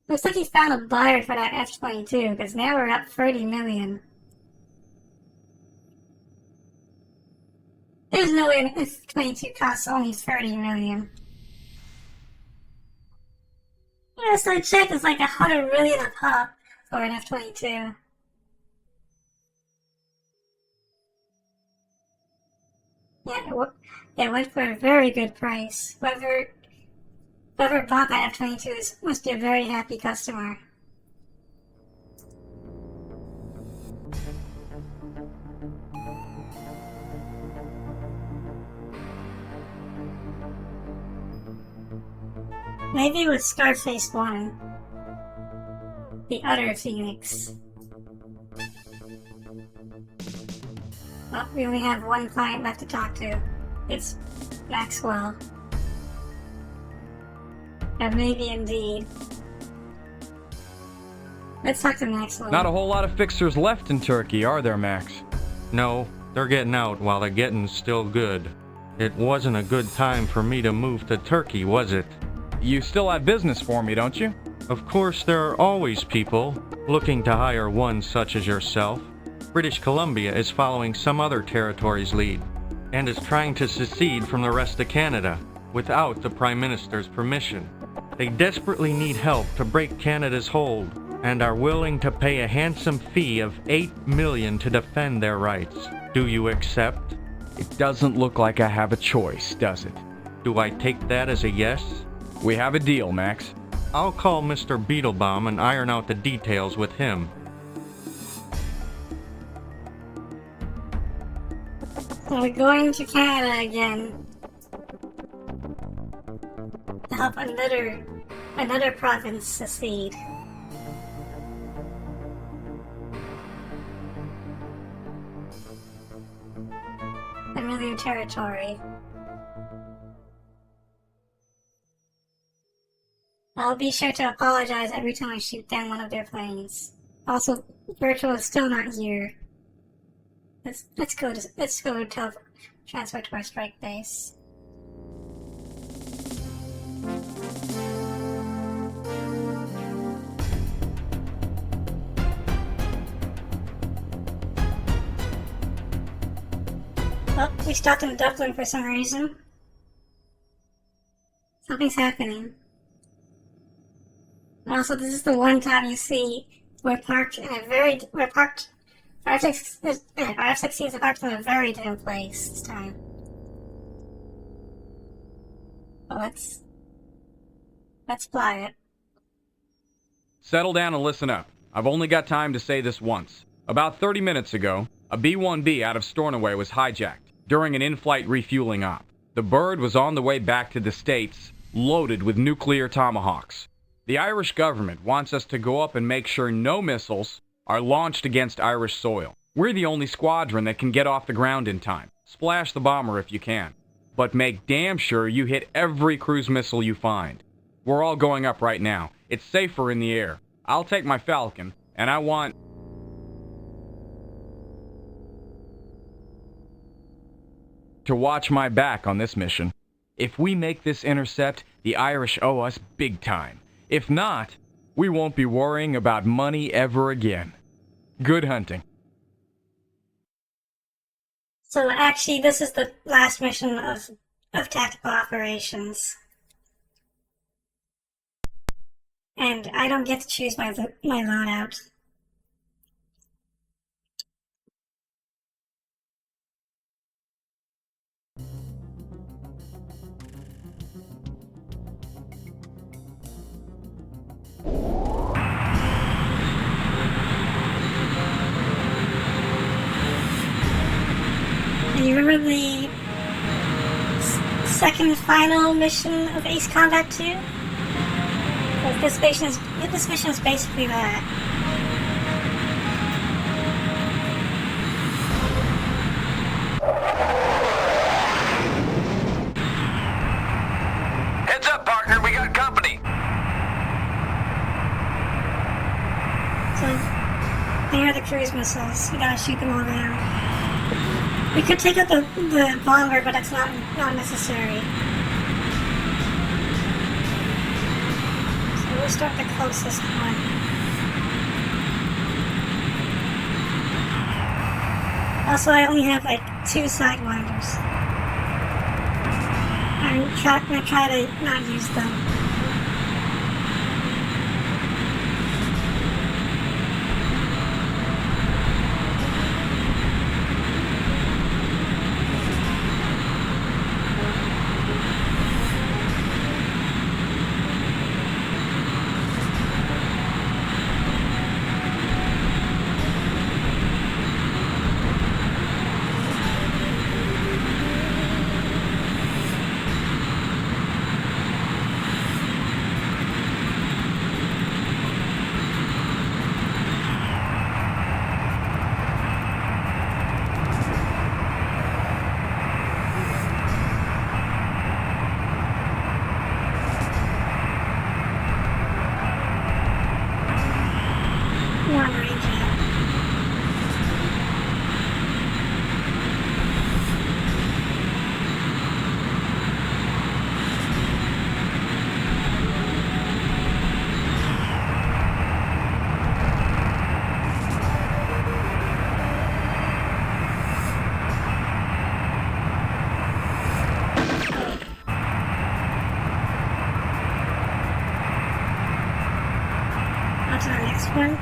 Looks like he found a buyer for that F-22, because now we're up 30 million. There's no way an F-22 costs only 30 million. Yeah, so I checked, it's like 100 million a pop for an F-22. Yeah, it went for a very good price. Whoever bought that F-22 must be a very happy customer. Maybe it was Scarface 1. The other Phoenix. Well, we only have one client left to talk to. It's Maxwell. And maybe indeed. Let's talk to Maxwell. Not a whole lot of fixers left in Turkey, are there, Max? No, they're getting out while the getting's still good. It wasn't a good time for me to move to Turkey, was it? You still have business for me, don't you? Of course, there are always people looking to hire one such as yourself. British Columbia is following some other territory's lead and is trying to secede from the rest of Canada without the Prime Minister's permission. They desperately need help to break Canada's hold and are willing to pay a handsome fee of $8 million to defend their rights. Do you accept? It doesn't look like I have a choice, does it? Do I take that as a yes? We have a deal, Max. I'll call Mr. Beetlebaum and iron out the details with him. So we're going to Canada again. help another province secede. Familiar territory. I'll be sure to apologize every time I shoot down one of their planes. Also, Virtual is still not here. Let's go transfer to our strike base. Oh, we stopped in Dublin for some reason. Something's happening. Also, this is the one time you see we're parked in RF-16 is parked in a very dim place this time. Well, let's fly it. Settle down and listen up. I've only got time to say this once. About 30 minutes ago, a B-1B out of Stornoway was hijacked during an in-flight refueling op. The bird was on the way back to the States, loaded with nuclear tomahawks. The Irish government wants us to go up and make sure no missiles are launched against Irish soil. We're the only squadron that can get off the ground in time. Splash the bomber if you can. But make damn sure you hit every cruise missile you find. We're all going up right now. It's safer in the air. I'll take my Falcon, and I want... to watch my back on this mission. If we make this intercept, the Irish owe us big time. If not, we won't be worrying about money ever again. Good hunting. So actually, this is the last mission of tactical operations. And I don't get to choose my loadout. And you remember the second and final mission of Ace Combat 2? Well, this mission is basically that. Heads up, partner, we got company. So, there are the cruise missiles. You gotta shoot them all down. We could take out the bomber, but that's not necessary. So we'll start the closest one. Also, I only have like 2 sidewinders. I'm gonna try to not use them. On to the next one.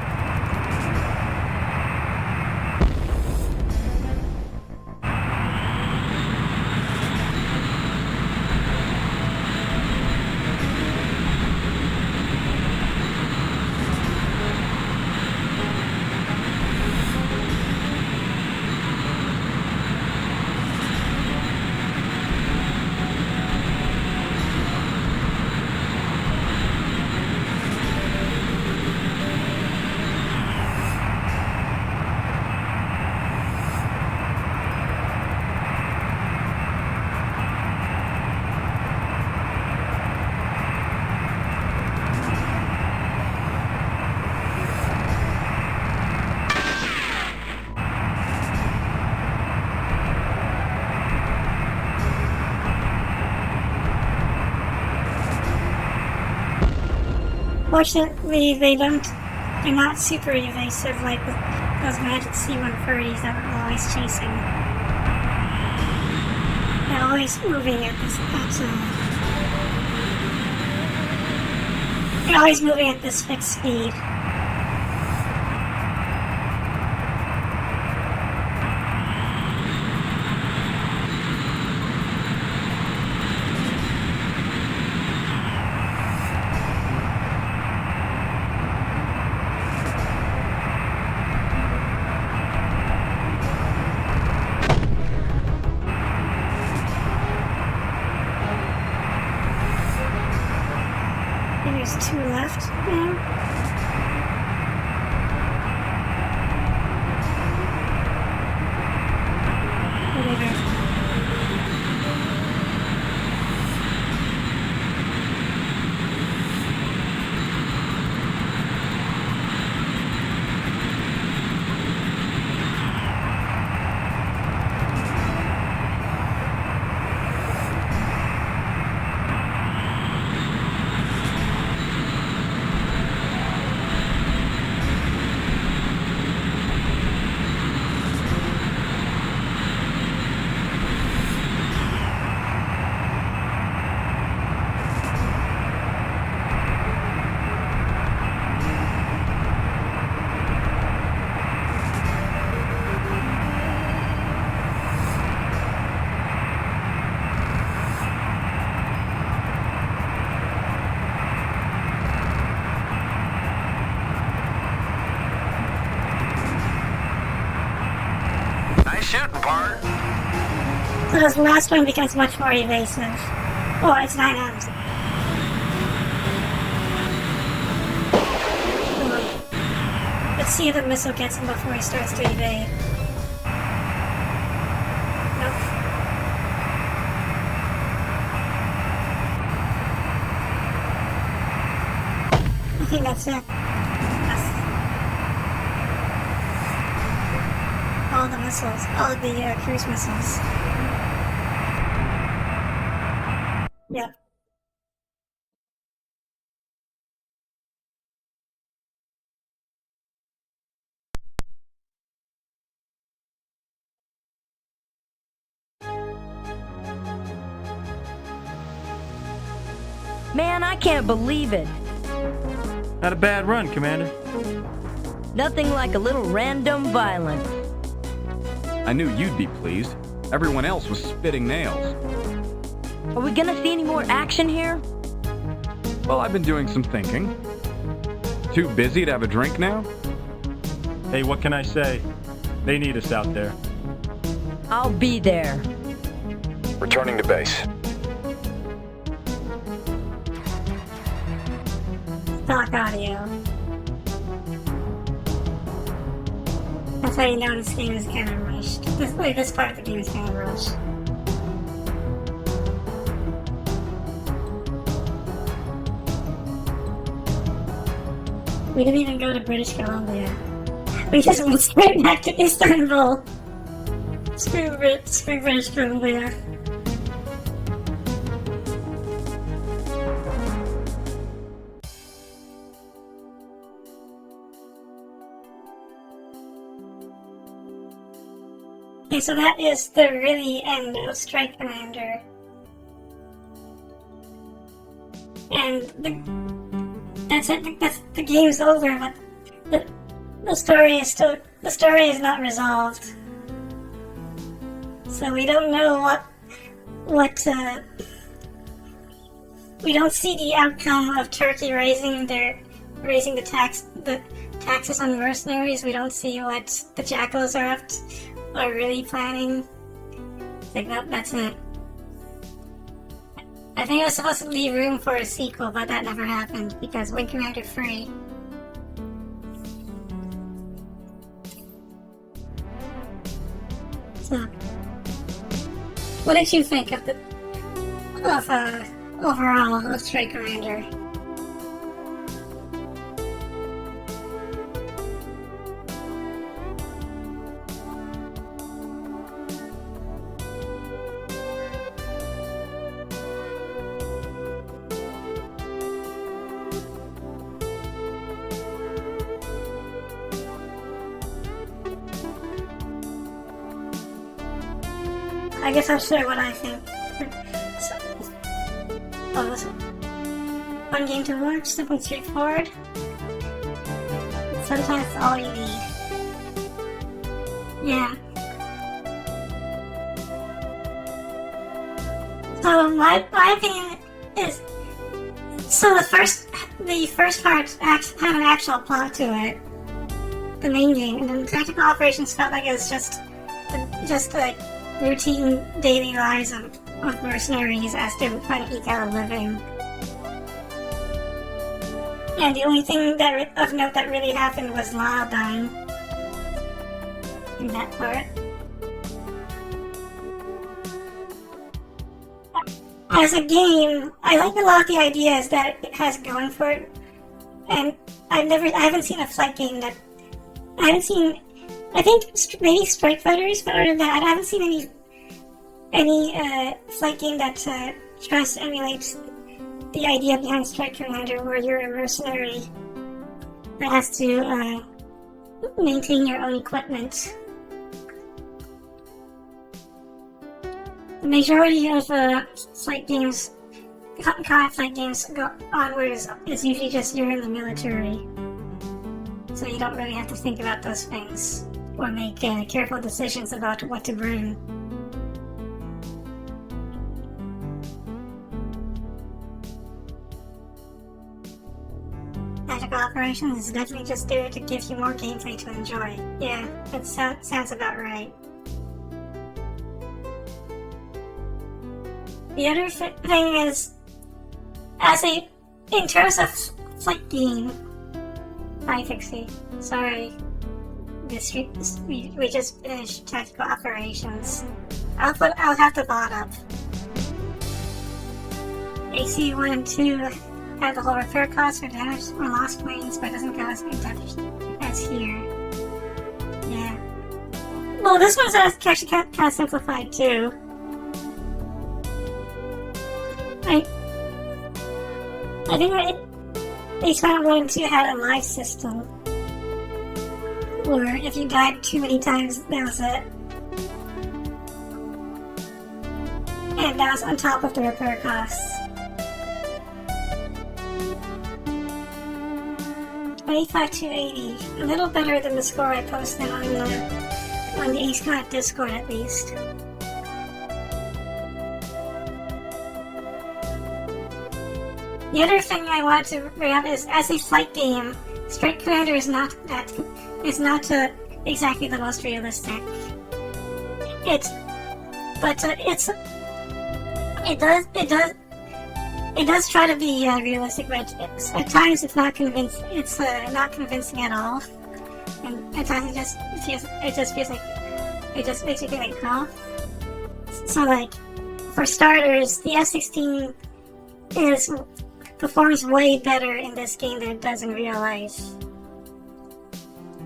Fortunately, they're not super evasive like with those magic C-130s that we're always chasing. They're always moving they're always moving at this fixed speed. There's 2 left now. Whatever. Shooting, part. So this last one becomes much more evasive. Oh, it's 9 arms. Let's see if the missile gets him before he starts to evade. Nope. I think that's it. All the missiles, all of the cruise missiles. Yep. Man, I can't believe it. Not a bad run, Commander. Nothing like a little random violence. I knew you'd be pleased. Everyone else was spitting nails. Are we gonna see any more action here? Well, I've been doing some thinking. Too busy to have a drink now? Hey, what can I say? They need us out there. I'll be there. Returning to base. Stock audio. That's how you know this game is kind of rushed. This part of the game is kind of rushed. We didn't even go to British Columbia. We just went straight back to Istanbul. Screw British Columbia. Okay, so that is the really end of Strike Commander. And that's it. The game's over, but the story is not resolved. So we don't know we don't see the outcome of Turkey raising the taxes on mercenaries. We don't see what the Jackals are really planning. Like that's it. I think I was supposed to leave room for a sequel, but that never happened because Wing Commander free. So, what did you think of overall of Strike Commander? I guess I'll share what I think. One game to watch, simple and straightforward. Sometimes it's all you need. Yeah. So my opinion is, so the first part had an actual plot to it, the main game, and then the tactical operations felt like it was just like routine daily lives of mercenaries as they were trying to eke out a living. And the only thing of note that really happened was Lyle dying in that part. As a game, I like a lot of the ideas that it has going for it, and I haven't seen a flight game that, I think maybe Strike Fighters, but other than that, I haven't seen any flight game that tries to emulate the idea behind Strike Commander, where you're a mercenary that has to maintain your own equipment. The majority of flight games, combat flight games, go onwards is usually just you're in the military, so you don't really have to think about those things or make careful decisions about what to bring. Tactical operations is definitely just there to give you more gameplay to enjoy. Yeah, that sounds about right. The other thing is, in terms of flight game, hi Pixie, sorry, we just finished tactical operations. I'll have the bot up. AC1 and 2 have the whole repair costs for damaged or lost planes, but it doesn't go as in depth as here. Yeah. Well, this one's actually kind of simplified too. I think H1 1 and 2 had a life system, where if you died too many times, that was it. And that was on top of the repair costs. 25,280, a little better than the score I posted on the AceCon Discord at least. The other thing I wanted to bring up is, as a flight game, Strike Commander is not exactly the most realistic. It does try to be realistic, but at times it's not convincing. It's not convincing at all, and at times it just makes you feel like, huh? So, like, for starters, the F-16 performs way better in this game than it does in real life.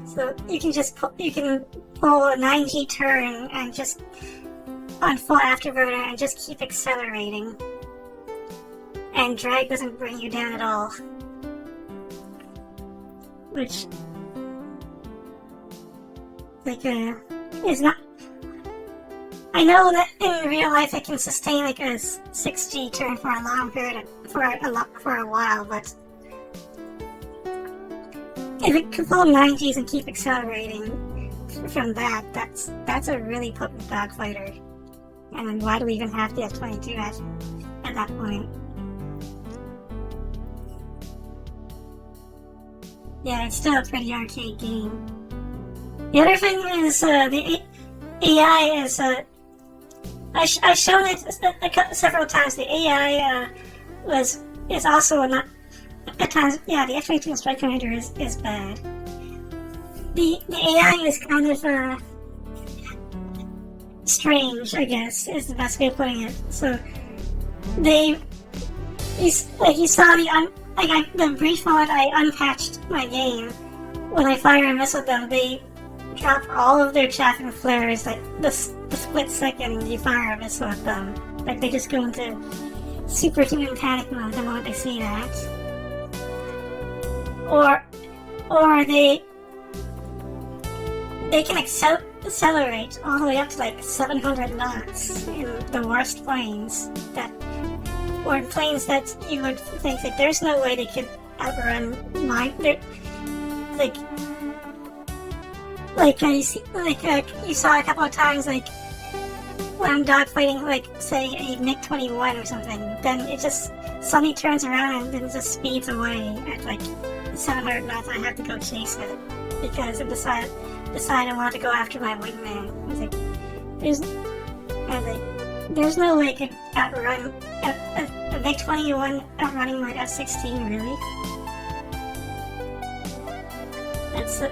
So you can pull a 9G turn and just on full afterburner and just keep accelerating, and drag doesn't bring you down at all. Which, is not. I know that in real life it can sustain like a 6G turn for a long period for a while, but if it can pull 9Gs and keep accelerating from that's a really potent dogfighter. And then why do we even have the F-22 at that point? Yeah, it's still a pretty arcade game. The other thing is the AI is I've shown it several times. The AI is also not at times. Yeah, the F-22 Strike Commander is bad. The AI is kind of strange, I guess, is the best way of putting it. So you saw the brief moment I unpatched my game. When I fire a missile at them, they drop all of their chaff flares like the split second you fire a missile at them. Like, they just go into superhuman panic mode the moment they see that. Or they can accelerate all the way up to like 700 knots in the worst planes or planes that you would think that there's no way they could outrun mine. You saw a couple of times, like when I'm dogfighting, like say a MiG-21 or something, then it just suddenly turns around and then just speeds away at like 700 knots. I have to go chase it because it decided I want to go after my wingman. I was like, there's no way I could outrun a MiG-21 outrunning my F-16, really? That's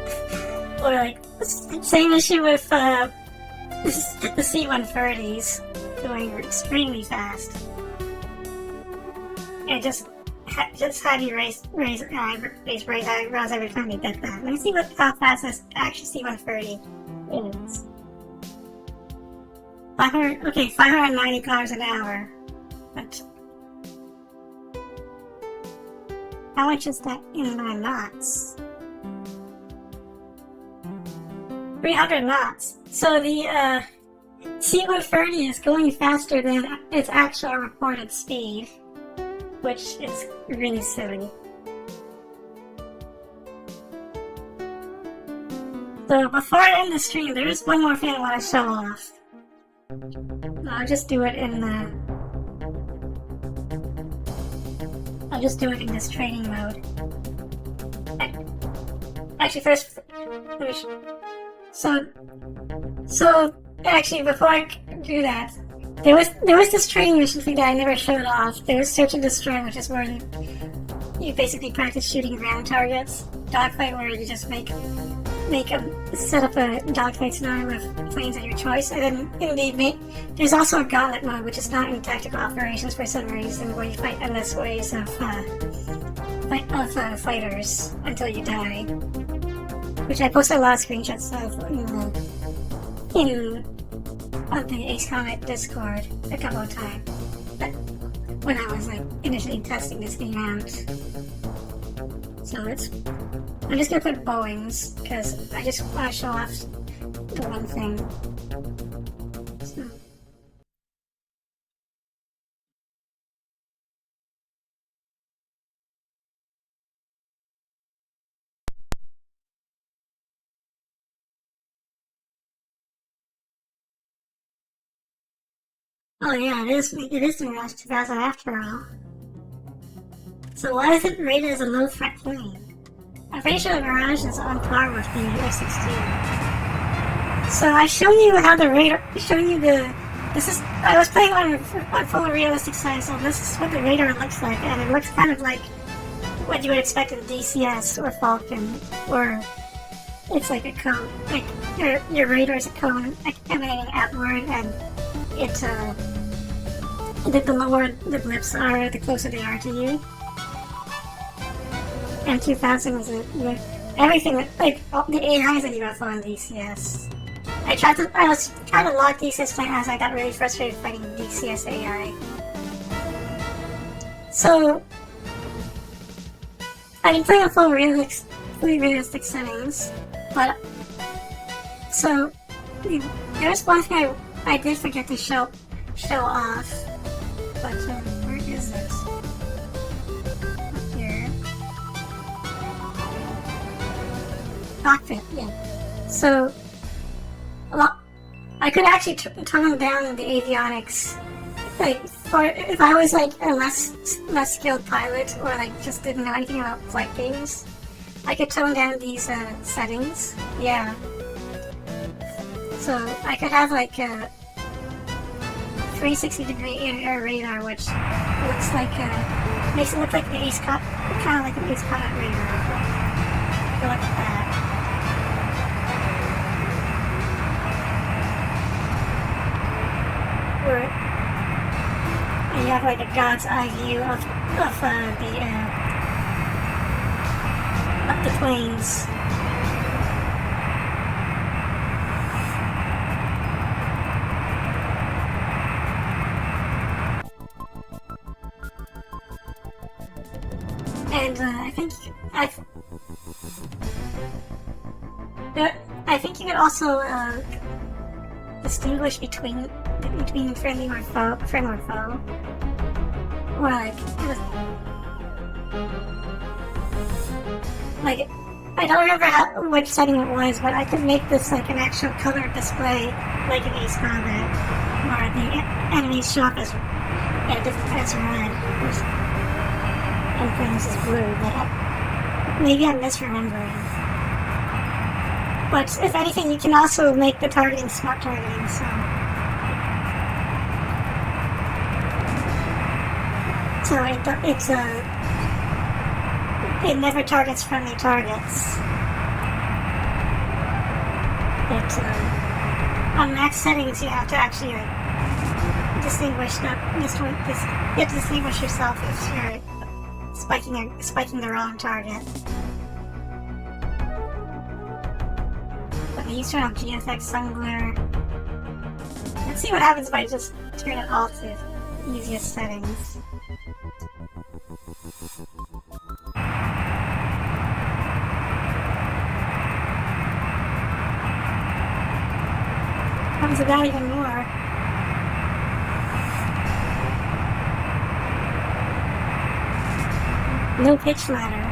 or like same issue with the C-130s going extremely fast. And just had you raise eyebrows every time you did that. Let me see how fast this actual C-130 is. 590 kilometers an hour. But how much is that in knots? 300 knots. So the C-130 is going faster than its actual reported speed, which is really silly. So before I end the stream, there is one more thing I want to show off. I'll just do it in this training mode. Actually, first, so actually, before I do that, there was this training mission thing that I never showed off. There was Search and Destroy, which is where you basically practice shooting ground targets. Dogfight, where you just set up a dogfight scenario with planes of your choice. And then there's also a gauntlet mode, which is not in tactical operations for some reason, where you fight endless waves of fighters until you die. Which I posted a lot of screenshots of on the Ace Combat Discord a couple of times. But when I was initially testing this game out. So I'm just gonna put Boeings because I just want to show off the one thing. So. Oh yeah, it is the Mirage 2000 after all. So why is it rated as a low threat plane? I'm pretty sure the Mirage is on par with the F-16. So I've shown you how the radar, I was playing on full realistic size, so this is what the radar looks like, and it looks kind of like what you would expect in DCS or Falcon, or it's like a cone, like your radar is a cone emanating outward, and the lower the blips are, the closer they are to you. And 2000 was everything, the AIs that you got on DCS. I was trying to lock DCS playing as I got really frustrated fighting DCS AI. So, I've been playing on fully realistic settings, but, so, there's one thing I did forget to show off, but where is it? Up here. Cockpit, yeah. So, I could actually tone down the avionics, if I was a less skilled pilot, or just didn't know anything about flight games, I could tone down these settings, yeah. So I could have a 360-degree air radar, which looks makes it look like the Ace Combat, kind of like an Ace Combat radar. Go like that. And you have a God's eye view of the planes. And I think I think you could also distinguish between friend or foe. Or like I don't remember which setting it was, but I could make this like an actual color display, like in Ace Combat, where the enemies show up as red, and things as blue. But maybe I'm misremembering. But if anything, you can also make the targeting smart targeting. So it never targets friendly targets. But on max settings, you have to actually distinguish you have to distinguish yourself if you're spiking the wrong target. But these turn on GFX Sun Glare. Let's see what happens if I just turn it all to easiest settings. Comes about even more. No pitch ladder.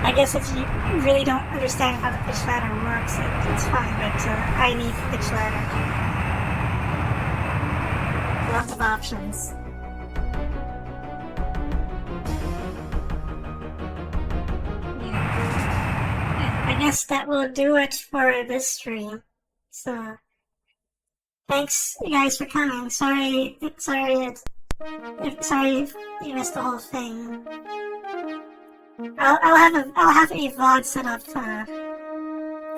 I guess if you really don't understand how the pitch ladder works, it's fine, but I need the pitch ladder. Lots of options. I guess that will do it for this stream. So, thanks you guys for coming. Sorry you missed the whole thing. I'll have a VOD set up.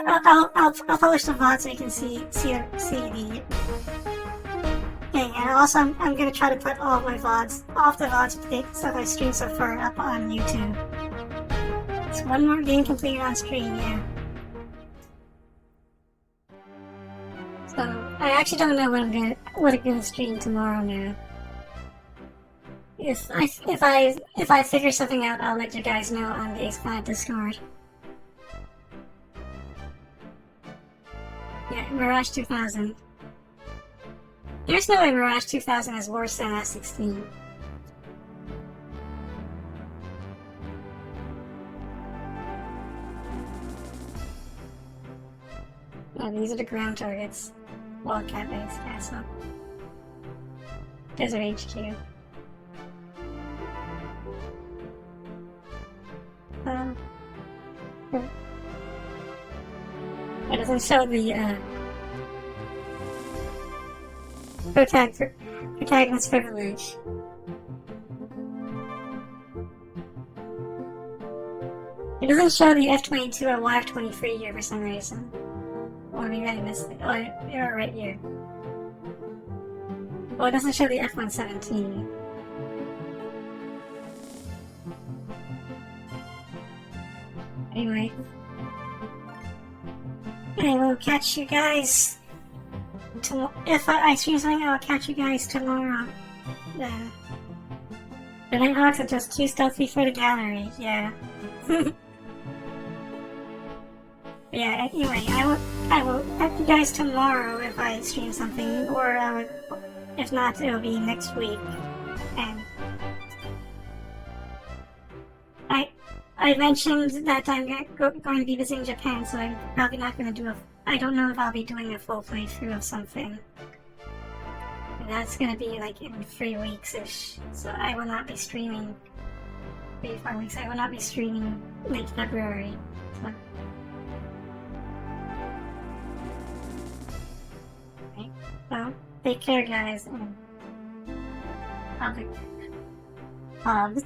I'll publish the VOD so you can see the thing. And also I'm gonna try to put all of my VODs, stuff I streamed so far, up on YouTube. It's one more game completed on screen, yeah. So I actually don't know what I'm gonna stream tomorrow now. If I figure something out, I'll let you guys know on the Ace5 Discord. Yeah, Mirage 2000. There's no way Mirage 2000 is worse than S16. Yeah, these are the ground targets. Wildcat Base Castle. Desert HQ. It doesn't show the protagonist privilege. It doesn't show the F-22 or YF-23 here for some reason. Or maybe I missed it. Oh, you're right here. Well, it doesn't show the F-117. Anyway. I will catch you guys if I stream something, I'll catch you guys tomorrow. The Nighthawks are just too stealthy for the gallery, yeah. Yeah, anyway, I will catch you guys tomorrow if I stream something, or if not, it'll be next week. And I mentioned that I'm going to be visiting Japan, so I'm probably not going to do I don't know if I'll be doing a full playthrough of something. And that's going to be like in 3 weeks-ish, so I will not be streaming 3-4 weeks. I will not be streaming late February. So. Okay, well, take care, guys, and hugs.